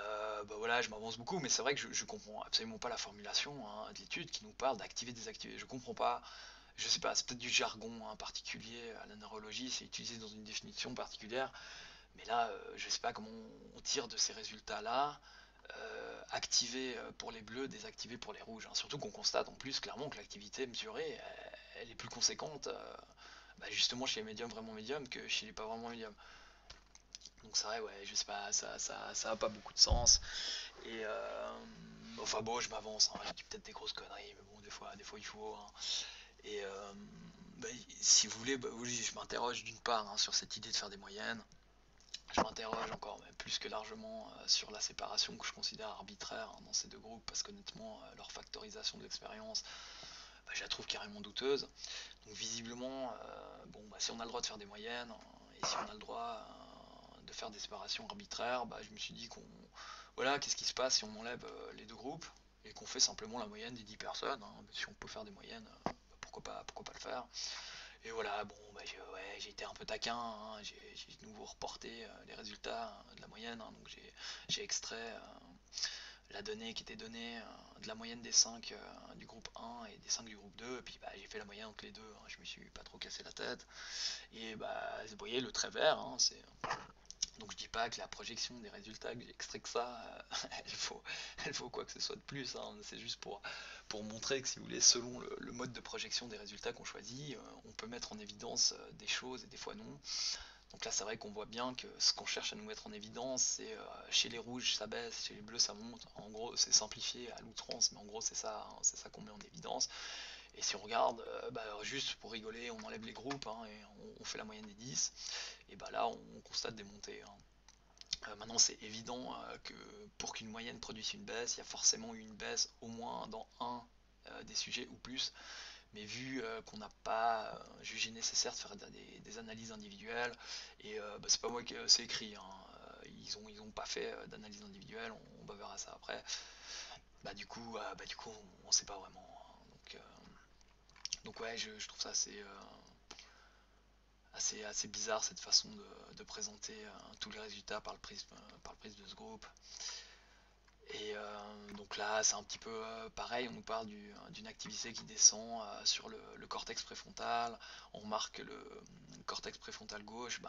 voilà, je m'avance beaucoup, mais c'est vrai que je comprends absolument pas la formulation, hein, de l'étude qui nous parle d'activer, désactiver. Je comprends pas. Je sais pas, c'est peut-être du jargon, hein, particulier à la neurologie, c'est utilisé dans une définition particulière. Mais là, je sais pas comment on tire de ces résultats-là, activer pour les bleus, désactiver pour les rouges, hein. Surtout qu'on constate en plus clairement que l'activité mesurée, elle est plus conséquente, justement chez les médiums vraiment médiums que chez les pas vraiment médiums. Donc c'est vrai, ouais, je sais pas, ça a pas beaucoup de sens. Et enfin bon, je m'avance, hein, je dis peut-être des grosses conneries, mais bon, des fois il faut, hein. Et si vous voulez, oui, je m'interroge d'une part, hein, sur cette idée de faire des moyennes. Je m'interroge encore même plus que largement sur la séparation que je considère arbitraire, hein, dans ces deux groupes, parce qu'honnêtement, leur factorisation de l'expérience, je la trouve carrément douteuse. Donc visiblement, si on a le droit de faire des moyennes, et si on a le droit de faire des séparations arbitraires, je me suis dit voilà, qu'est-ce qui se passe si on enlève les deux groupes et qu'on fait simplement la moyenne des 10 personnes, hein. Si on peut faire des moyennes, pourquoi pas le faire. Et voilà, j'ai été un peu taquin, hein, j'ai de nouveau reporté les résultats de la moyenne, hein. Donc j'ai extrait la donnée qui était donnée de la moyenne des 5 du groupe 1 et des 5 du groupe 2, et puis j'ai fait la moyenne entre les deux, hein. Je me suis pas trop cassé la tête. Et vous voyez le trait vert, hein, donc je dis pas que la projection des résultats que j'ai extrait que ça, elle faut quoi que ce soit de plus, hein. C'est juste pour montrer que si vous voulez, selon le mode de projection des résultats qu'on choisit, on peut mettre en évidence des choses et des fois non. Donc là c'est vrai qu'on voit bien que ce qu'on cherche à nous mettre en évidence, c'est chez les rouges ça baisse, chez les bleus ça monte. En gros c'est simplifié à l'outrance, mais en gros c'est ça, hein, c'est ça qu'on met en évidence. Et si on regarde, juste pour rigoler, on enlève les groupes, hein, et on fait la moyenne des 10, et là on constate des montées, hein. Maintenant, c'est évident que pour qu'une moyenne produise une baisse, il y a forcément eu une baisse au moins dans un des sujets ou plus. Mais vu qu'on n'a pas jugé nécessaire de faire des analyses individuelles, et c'est pas moi qui c'est écrit, hein, ils ont pas fait d'analyse individuelle, on verra ça après. Du coup, on sait pas vraiment, hein. Donc ouais, je trouve ça assez bizarre cette façon de présenter tous les résultats par le prisme de ce groupe. Et donc là, c'est un petit peu pareil, on nous parle d'une activité qui descend sur le cortex préfrontal. On remarque que le cortex préfrontal gauche,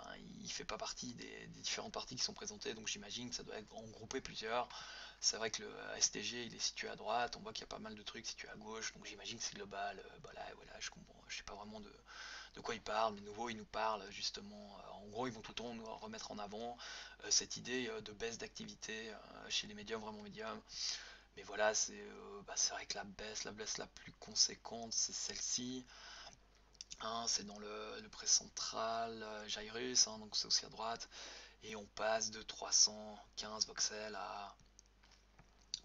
il fait pas partie des différentes parties qui sont présentées, donc j'imagine que ça doit être regroupé plusieurs. C'est vrai que le STG il est situé à droite, on voit qu'il y a pas mal de trucs situés à gauche, donc j'imagine que c'est global. Voilà, je comprends, je sais pas vraiment de quoi ils parlent, mais nouveau ils nous parlent justement, en gros ils vont tout le temps nous remettre en avant cette idée de baisse d'activité chez les médiums vraiment médiums. Mais voilà, c'est vrai que la baisse la plus conséquente c'est celle-ci, hein, c'est dans le précentral gyrus, hein, donc c'est aussi à droite, et on passe de 315 voxels à,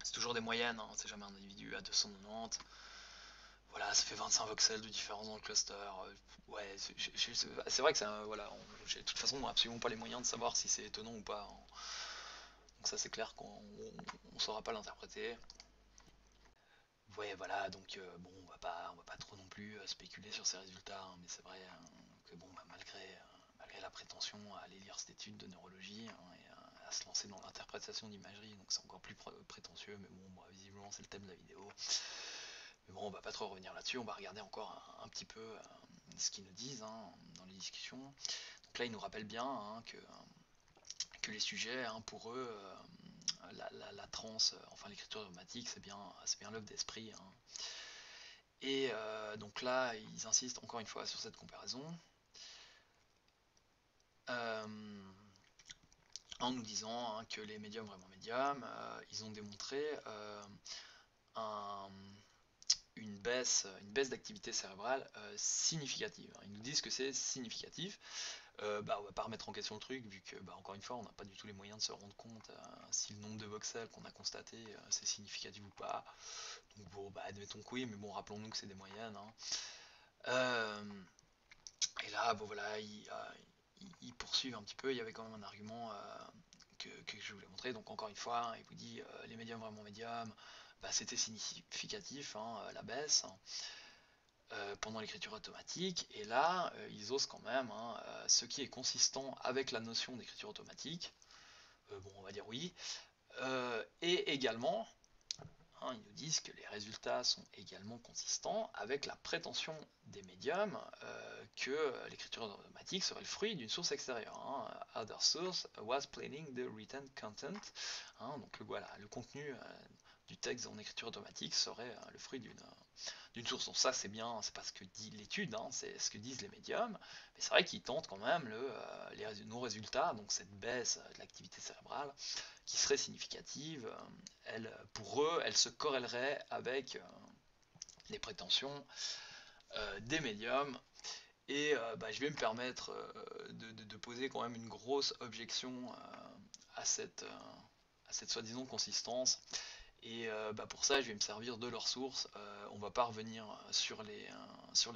c'est toujours des moyennes, hein, c'est jamais un individu, à 290. Voilà, ça fait 25 voxels de différence dans le cluster. Ouais, c'est vrai que c'est voilà, j'ai de toute façon absolument pas les moyens de savoir si c'est étonnant ou pas, hein. donc ça c'est clair qu'on ne saura pas l'interpréter. Ouais, voilà, donc bon, on va pas trop non plus spéculer sur ces résultats, hein, mais c'est vrai que bon, bah, malgré la prétention à aller lire cette étude de neurologie, hein, et à se lancer dans l'interprétation d'imagerie, donc c'est encore plus prétentieux, mais bon, bah, visiblement c'est le thème de la vidéo. Mais bon, on va pas trop revenir là-dessus, on va regarder encore un petit peu ce qu'ils nous disent, hein, dans les discussions. Donc là, ils nous rappellent bien, hein, que les sujets, hein, pour eux, la transe, enfin l'écriture automatique, c'est bien l'œuvre d'esprit, hein. Et donc là, ils insistent encore une fois sur cette comparaison, euh, en nous disant, hein, que les médiums vraiment médiums, ils ont démontré un, une baisse d'activité cérébrale significative. Ils nous disent que c'est significatif. On va pas remettre en question le truc, vu que, encore une fois, on n'a pas du tout les moyens de se rendre compte si le nombre de voxels qu'on a constaté, c'est significatif ou pas. Donc bon, admettons que oui, mais bon, rappelons-nous que c'est des moyennes, hein. Euh, et là, bon voilà, ils poursuivent un petit peu. Il y avait quand même un argument que je voulais montrer. Donc encore une fois, hein, il vous dit les médiums vraiment médiums, c'était significatif, hein, la baisse, hein, pendant l'écriture automatique. Et là, ils osent quand même, hein, ce qui est consistant avec la notion d'écriture automatique. Bon, on va dire oui. Et également, hein, ils nous disent que les résultats sont également consistants avec la prétention des médiums que l'écriture automatique serait le fruit d'une source extérieure, hein. Other source was planning the written content. Hein, donc voilà, le contenu du texte en écriture automatique serait le fruit d'une source. Donc ça c'est bien, c'est pas ce que dit l'étude, hein, c'est ce que disent les médiums, mais c'est vrai qu'ils tentent quand même nos résultats, donc cette baisse de l'activité cérébrale, qui serait significative, pour eux, elle se corrélerait avec les prétentions des médiums. Et je vais me permettre de poser quand même une grosse objection à cette soi-disant consistance. Et pour ça, je vais me servir de leurs sources. On va pas revenir sur les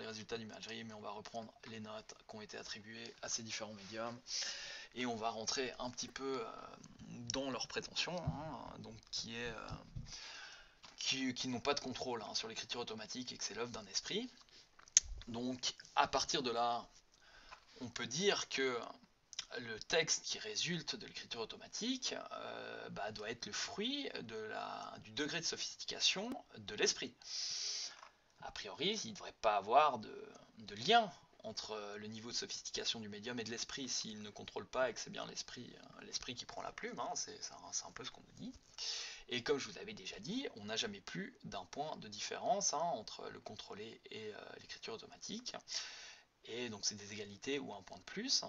résultats d'imagerie, mais on va reprendre les notes qui ont été attribuées à ces différents médiums. Et on va rentrer un petit peu dans leurs prétentions, hein, donc qui n'ont pas de contrôle, hein, sur l'écriture automatique et que c'est l'œuvre d'un esprit. Donc à partir de là, on peut dire que le texte qui résulte de l'écriture automatique doit être le fruit du degré de sophistication de l'esprit. A priori, il ne devrait pas avoir de lien entre le niveau de sophistication du médium et de l'esprit s'il ne contrôle pas et que c'est bien l'esprit qui prend la plume, hein, c'est un peu ce qu'on nous dit. Et comme je vous avais déjà dit, on n'a jamais plus d'un point de différence, hein, entre le contrôlé et l'écriture automatique. Et donc c'est des égalités ou un point de plus.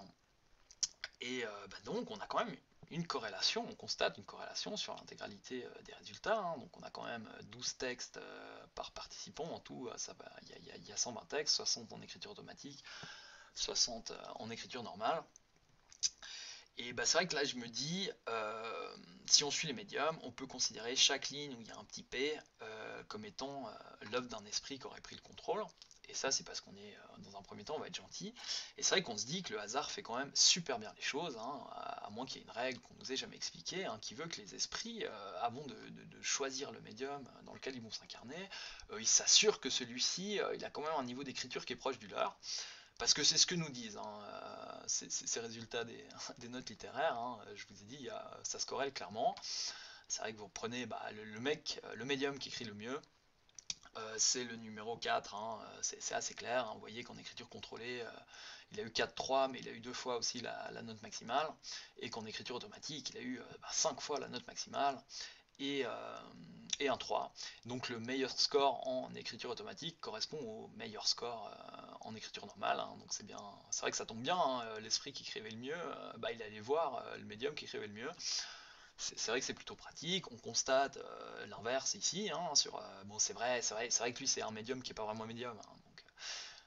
Et donc on a quand même une corrélation, on constate une corrélation sur l'intégralité des résultats, hein. Donc on a quand même 12 textes par participant, en tout il y a 120 textes, 60 en écriture automatique, 60 en écriture normale. Et c'est vrai que là je me dis, si on suit les médiums, on peut considérer chaque ligne où il y a un petit P comme étant l'œuvre d'un esprit qui aurait pris le contrôle. Et ça c'est parce qu'on est, dans un premier temps, on va être gentil. Et c'est vrai qu'on se dit que le hasard fait quand même super bien les choses, hein, à moins qu'il y ait une règle qu'on nous ait jamais expliquée, hein, qui veut que les esprits, avant de choisir le médium dans lequel ils vont s'incarner, ils s'assurent que celui-ci, il a quand même un niveau d'écriture qui est proche du leur. Parce que c'est ce que nous disent, hein, ces résultats des notes littéraires, hein, je vous ai dit, ça se corrèle clairement. C'est vrai que vous prenez le médium qui écrit le mieux, c'est le numéro 4, hein, c'est assez clair, hein. Vous voyez qu'en écriture contrôlée, il a eu 4,3, mais il a eu 2 fois aussi la note maximale, et qu'en écriture automatique, il a eu 5 fois la note maximale, et, un 3. Donc le meilleur score en écriture automatique correspond au meilleur score en écriture normale, hein. Donc c'est bien, c'est vrai que ça tombe bien, hein, l'esprit qui écrivait le mieux, il allait voir le médium qui écrivait le mieux. C'est vrai que c'est plutôt pratique. On constate l'inverse ici, hein, bon, c'est vrai que lui c'est un médium qui est pas vraiment un médium, hein. Donc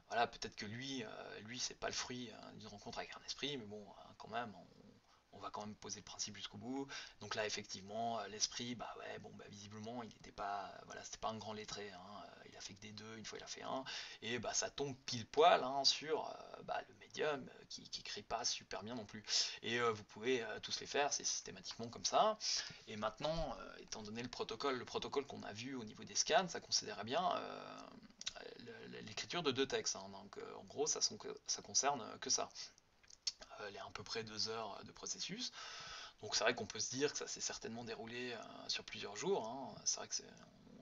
voilà, peut-être que lui c'est pas le fruit d'une rencontre avec un esprit, mais bon, quand même, on va quand même poser le principe jusqu'au bout. Donc là, effectivement, l'esprit, ouais, bon, visiblement, il n'était pas, voilà, c'était pas un grand lettré, hein. Il a fait que des 2, une fois il a fait 1, et ça tombe pile poil, hein, sur le médiums qui écrivent pas super bien non plus. Et vous pouvez tous les faire, c'est systématiquement comme ça. Et maintenant, étant donné le protocole qu'on a vu au niveau des scans, ça considérait bien l'écriture de deux textes, hein. Donc en gros, ça concerne que ça. Les à peu près 2 heures de processus. Donc c'est vrai qu'on peut se dire que ça s'est certainement déroulé sur plusieurs jours, hein. C'est vrai que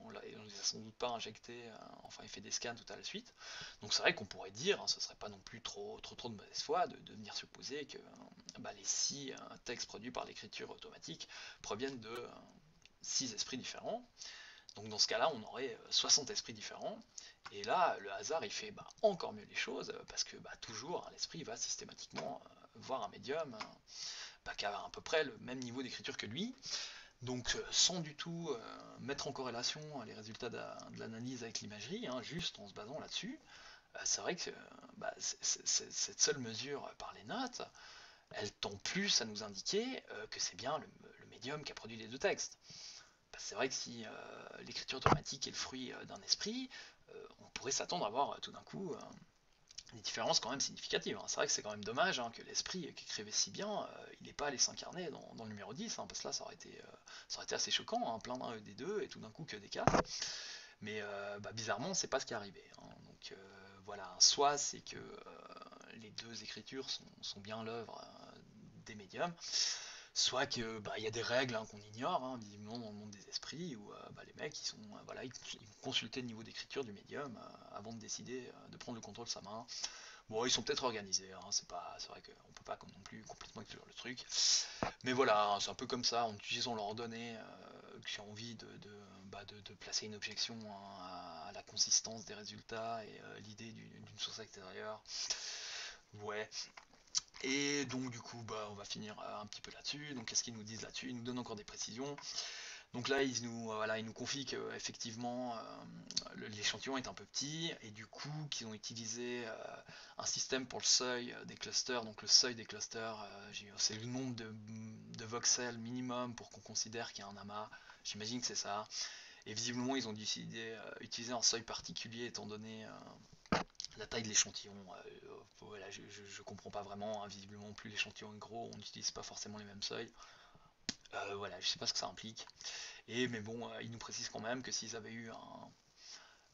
on les a sans doute pas injecté, enfin il fait des scans tout à la suite. Donc c'est vrai qu'on pourrait dire, hein, ce serait pas non plus trop de mauvaise foi de venir supposer que les 6 textes produits par l'écriture automatique proviennent de 6 esprits différents. Donc dans ce cas-là, on aurait 60 esprits différents. Et là, le hasard, il fait encore mieux les choses, parce que toujours, hein, l'esprit va systématiquement voir un médium qui a à peu près le même niveau d'écriture que lui. Donc sans du tout mettre en corrélation les résultats de l'analyse avec l'imagerie, hein, juste en se basant là-dessus, c'est vrai que cette seule mesure par les notes, elle tend plus à nous indiquer que c'est bien le médium qui a produit les deux textes. C'est vrai que si l'écriture automatique est le fruit d'un esprit, on pourrait s'attendre à voir tout d'un coup des différences quand même significatives, hein. C'est vrai que c'est quand même dommage, hein, que l'esprit qui écrivait si bien, il n'ait pas allé s'incarner dans le numéro 10, hein, parce que là ça aurait été assez choquant, hein, plein d'un des deux et tout d'un coup que des 4. Mais bizarrement, c'est pas ce qui est arrivé, hein. Donc voilà, soit c'est que les deux écritures sont bien l'œuvre des médiums, soit que il y a des règles, hein, qu'on ignore, hein, visiblement dans le monde des esprits, où les mecs ils vont consulter le niveau d'écriture du médium avant de décider de prendre le contrôle de sa main. Bon, ils sont peut-être organisés, hein, c'est vrai qu'on peut pas non plus complètement exclure le truc. Mais voilà, hein, c'est un peu comme ça, en utilisant leurs données, que j'ai envie de placer une objection, hein, à la consistance des résultats et l'idée d'une source extérieure. Ouais. Et donc du coup, on va finir un petit peu là-dessus. Donc qu'est-ce qu'ils nous disent là-dessus? Ils nous donnent encore des précisions. Donc là, ils nous confient qu'effectivement, l'échantillon est un peu petit, et du coup, qu'ils ont utilisé un système pour le seuil des clusters. Donc le seuil des clusters, c'est le nombre de voxels minimum pour qu'on considère qu'il y a un amas. J'imagine que c'est ça. Et visiblement, ils ont décidé d'utiliser un seuil particulier étant donné la taille de l'échantillon. Voilà, je comprends pas vraiment, hein. Visiblement, plus l'échantillon est gros, on n'utilise pas forcément les mêmes seuils. Voilà, je sais pas ce que ça implique. Mais bon, ils nous précisent quand même que s'ils avaient eu un.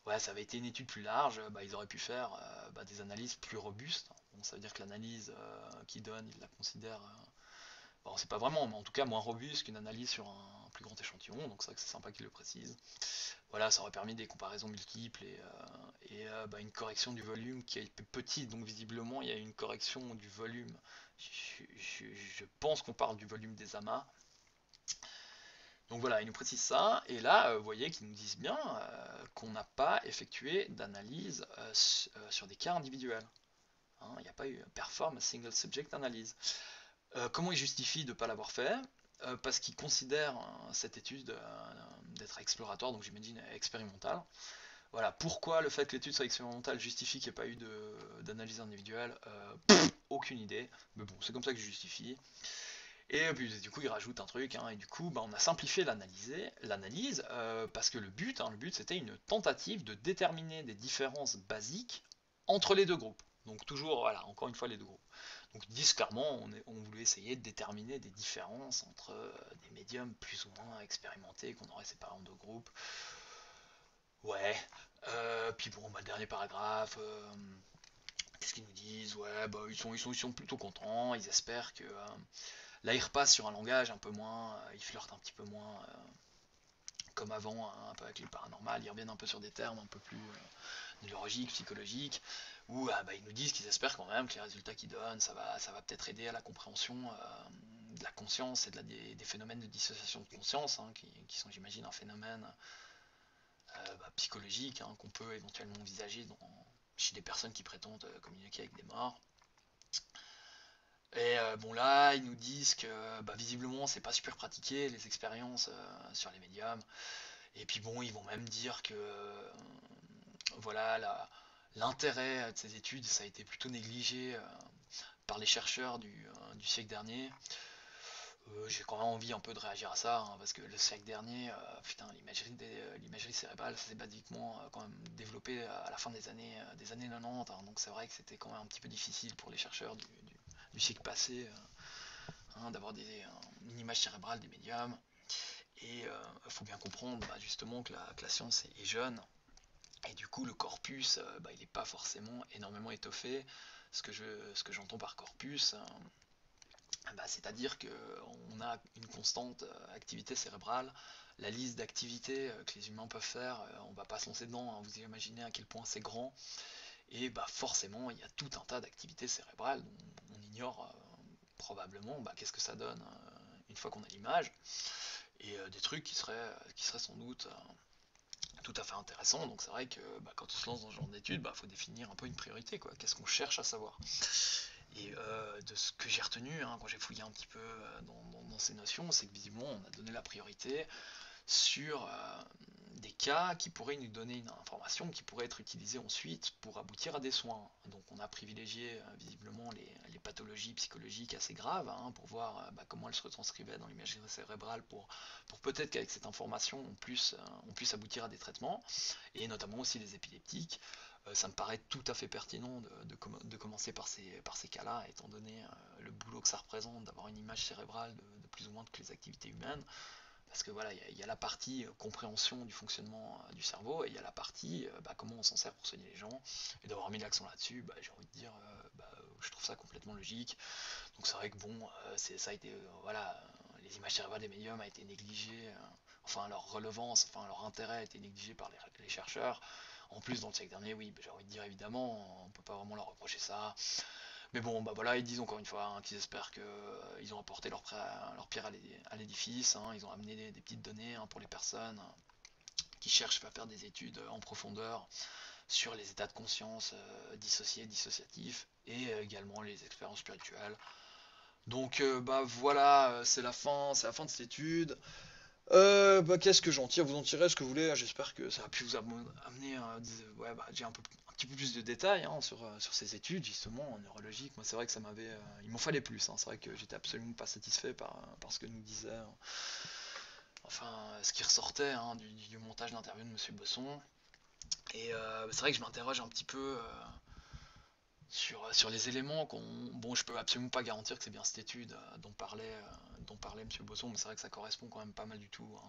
Ouais, ça avait été une étude plus large, ils auraient pu faire des analyses plus robustes. Bon, ça veut dire que l'analyse qu'ils donnent, ils la considèrent. Bon, c'est pas vraiment, mais en tout cas moins robuste qu'une analyse sur un plus grand échantillon, donc c'est vrai que c'est sympa qu'ils le précisent. Voilà, ça aurait permis des comparaisons multiples et une correction du volume qui est petite, donc visiblement il y a une correction du volume. Je pense qu'on parle du volume des amas. Donc voilà, ils nous précisent ça, et là, vous voyez qu'ils nous disent bien qu'on n'a pas effectué d'analyse sur des cas individuels, hein. Il n'y a pas eu perform a single subject analyse. Comment ils justifient de ne pas l'avoir fait? Parce qu'ils considèrent cette étude d'être exploratoire, donc j'imagine expérimentale. Voilà, pourquoi le fait que l'étude soit expérimentale justifie qu'il n'y ait pas eu d'analyse individuelle? Aucune idée, mais bon, c'est comme ça que je justifie. Et puis du coup, il rajoute un truc, hein, et du coup, on a simplifié l'analyse, parce que le but c'était une tentative de déterminer des différences basiques entre les deux groupes. Donc toujours, voilà, encore une fois les deux groupes. Donc ils disent clairement, on voulait essayer de déterminer des différences entre des médiums plus ou moins expérimentés qu'on aurait séparés en deux groupes. Ouais. Puis bon, le dernier paragraphe. Qu'est-ce qu'ils nous disent? Ouais, ils sont plutôt contents. Ils espèrent que là, ils repassent sur un langage un peu moins, ils flirtent un petit peu moins comme avant, hein, un peu avec le paranormal. Ils reviennent un peu sur des termes un peu plus neurologiques, psychologiques, où ils nous disent qu'ils espèrent quand même que les résultats qu'ils donnent, ça va peut-être aider à la compréhension de la conscience et des phénomènes de dissociation de conscience, hein, qui sont, j'imagine, un phénomène psychologique, hein, qu'on peut éventuellement envisager chez des personnes qui prétendent communiquer avec des morts. Et bon là, ils nous disent que visiblement c'est pas super pratiqué les expériences sur les médiums. Et puis bon, ils vont même dire que voilà, l'intérêt de ces études, ça a été plutôt négligé par les chercheurs du siècle dernier. J'ai quand même envie un peu de réagir à ça, hein, parce que le siècle dernier, putain, l'imagerie cérébrale, ça s'est basiquement quand même développé à la fin des années 90, hein, donc c'est vrai que c'était quand même un petit peu difficile pour les chercheurs du siècle passé, d'avoir une image cérébrale des médiums. Et il faut bien comprendre justement que la science est jeune, et du coup le corpus, il n'est pas forcément énormément étoffé. Ce que j'entends par corpus, c'est-à-dire qu'on a une constante activité cérébrale. La liste d'activités que les humains peuvent faire, on ne va pas se lancer dedans, hein, vous imaginez à quel point c'est grand. Et forcément, il y a tout un tas d'activités cérébrales dont on ignore probablement qu'est-ce que ça donne une fois qu'on a l'image. Et des trucs qui seraient sans doute tout à fait intéressants. Donc c'est vrai que quand on se lance dans ce genre d'études, faut définir un peu une priorité, quoi. Qu'est-ce qu'on cherche à savoir. Et de ce que j'ai retenu, quand j'ai fouillé un petit peu dans ces notions, c'est que visiblement on a donné la priorité sur des cas qui pourraient nous donner une information qui pourrait être utilisée ensuite pour aboutir à des soins. Donc on a privilégié visiblement les pathologies psychologiques assez graves, pour voir comment elles se retranscrivaient dans l'imagerie cérébrale pour peut-être qu'avec cette information on puisse aboutir à des traitements, et notamment aussi les épileptiques. Ça me paraît tout à fait pertinent de commencer par ces cas-là, étant donné le boulot que ça représente d'avoir une image cérébrale de plus ou moins toutes les activités humaines. Parce que voilà, il y a la partie compréhension du fonctionnement du cerveau, et il y a la partie comment on s'en sert pour soigner les gens. Et d'avoir mis l'accent là-dessus, j'ai envie de dire, je trouve ça complètement logique. Donc c'est vrai que bon, ça a été, voilà, les images cérébrales des médiums a été négligées, enfin leur relevance, enfin leur intérêt a été négligé par les chercheurs. En plus, dans le siècle dernier, oui, j'ai envie de dire évidemment, on peut pas vraiment leur reprocher ça. Mais bon, voilà, ils disent encore une fois qu'ils espèrent qu'ils ont apporté leur pierre à l'édifice. Ils ont amené des petites données pour les personnes qui cherchent à faire des études en profondeur sur les états de conscience dissociés, dissociatifs, et également les expériences spirituelles. Donc voilà, c'est la fin de cette étude. Qu'est-ce que j'en tire? Vous en tirez ce que vous voulez. J'espère que ça a pu vous amener j'ai un petit peu plus de détails sur ces études justement en neurologique. Moi, c'est vrai que il m'en fallait plus. C'est vrai que j'étais absolument pas satisfait par ce que nous disait, enfin, ce qui ressortait du montage d'interview de Monsieur Besson. Et c'est vrai que je m'interroge un petit peu sur les éléments bon, je peux absolument pas garantir que c'est bien cette étude dont parlait Monsieur Besson, mais c'est vrai que ça correspond quand même pas mal du tout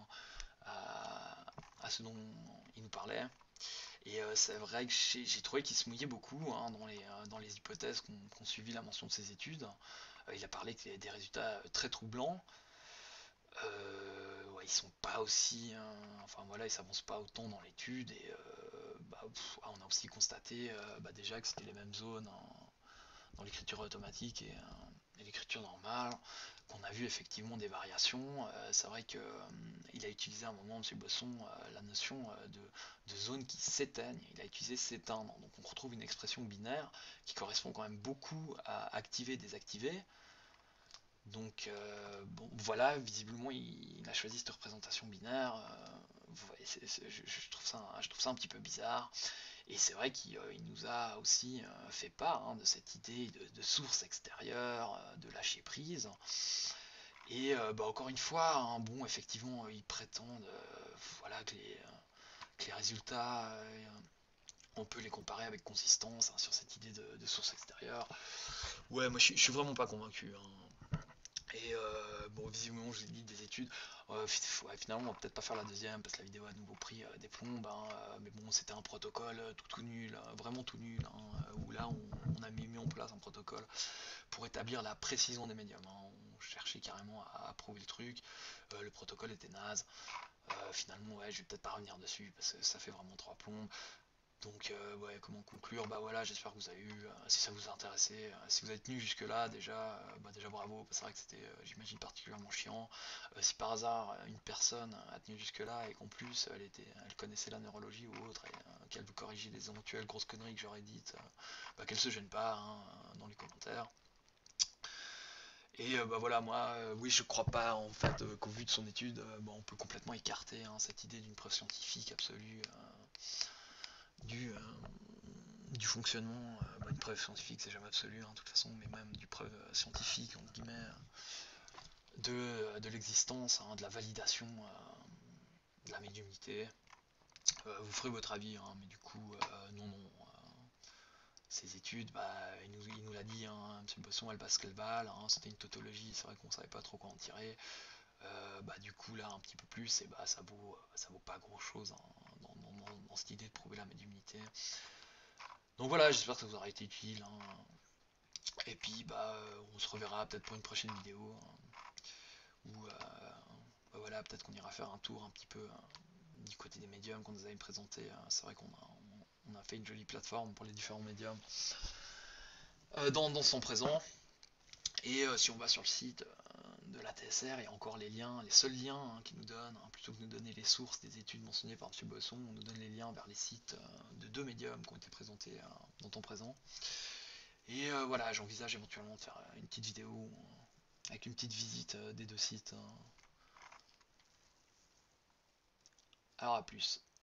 à ce dont il nous parlait. Et c'est vrai que j'ai trouvé qu'il se mouillait beaucoup dans les hypothèses qu'on suivi la mention de ces études. Il a parlé qu'il y avait des résultats très troublants. Ouais, ils sont pas aussi, enfin voilà, ils s'avancent pas autant dans l'étude, et on a aussi constaté déjà que c'était les mêmes zones dans l'écriture automatique et l'écriture normale, qu'on a vu effectivement des variations. C'est vrai qu'il a utilisé à un moment, M. Bosson, la notion de zone qui s'éteignent. Il a utilisé s'éteindre. Donc on retrouve une expression binaire qui correspond quand même beaucoup à activer, désactiver. Donc bon, voilà, visiblement il a choisi cette représentation binaire. Je trouve ça un petit peu bizarre. Et c'est vrai qu'il nous a aussi fait part de cette idée de source extérieure, de lâcher prise. Et encore une fois, bon, effectivement, ils prétendent voilà, que les résultats, on peut les comparer avec consistance sur cette idée de source extérieure. Ouais, moi je suis vraiment pas convaincu. Et bon, visiblement, je vous ai dit des études. Ouais, finalement, on va peut-être pas faire la deuxième parce que la vidéo a à nouveau pris des plombes. Mais bon, c'était un protocole tout nul, vraiment tout nul. Où là, on a mis en place un protocole pour établir la précision des médiums. On cherchait carrément à prouver le truc. Le protocole était naze. Finalement, ouais, je vais peut-être pas revenir dessus parce que ça fait vraiment trois plombes. Donc ouais, comment conclure? Voilà, j'espère que vous avez eu, si ça vous a intéressé, si vous avez tenu jusque là, déjà bravo. C'est vrai que c'était, j'imagine, particulièrement chiant. Si par hasard une personne a tenu jusque là et qu'en plus elle connaissait la neurologie ou autre, et qu'elle veut corriger les éventuelles grosses conneries que j'aurais dites, qu'elle se gêne pas dans les commentaires. Et voilà, moi, oui, je crois pas en fait qu'au vu de son étude, on peut complètement écarter cette idée d'une preuve scientifique absolue du, du fonctionnement. Une preuve scientifique, c'est jamais absolu, de toute façon, mais même du preuve scientifique, entre guillemets, de l'existence, hein, de la validation de la médiumnité. Vous ferez votre avis, hein, mais du coup, non, non. Ces études, bah, il nous l'a dit, hein, M. Bosson, elle passe qu'elle valent, hein, c'était une tautologie, c'est vrai qu'on savait pas trop quoi en tirer. Bah, du coup, là, un petit peu plus, et bah, ça vaut pas grand chose, hein, dans cette idée de prouver la médiumnité. Donc voilà, j'espère que ça vous aura été utile, hein. Et puis, bah, on se reverra peut-être pour une prochaine vidéo, hein, où bah, voilà, peut-être qu'on ira faire un tour un petit peu du côté des médiums qu'on nous avait présenté. C'est vrai on a fait une jolie plateforme pour les différents médiums dans son présent. Et si on va sur le site de la TSR, il y a encore les liens, les seuls liens, hein, qui nous donnent, hein, plutôt que de nous donner les sources des études mentionnées par M. Bosson, on nous donne les liens vers les sites de 2 médiums qui ont été présentés dans ton présent. Et voilà, j'envisage éventuellement de faire une petite vidéo avec une petite visite des 2 sites. Alors à plus.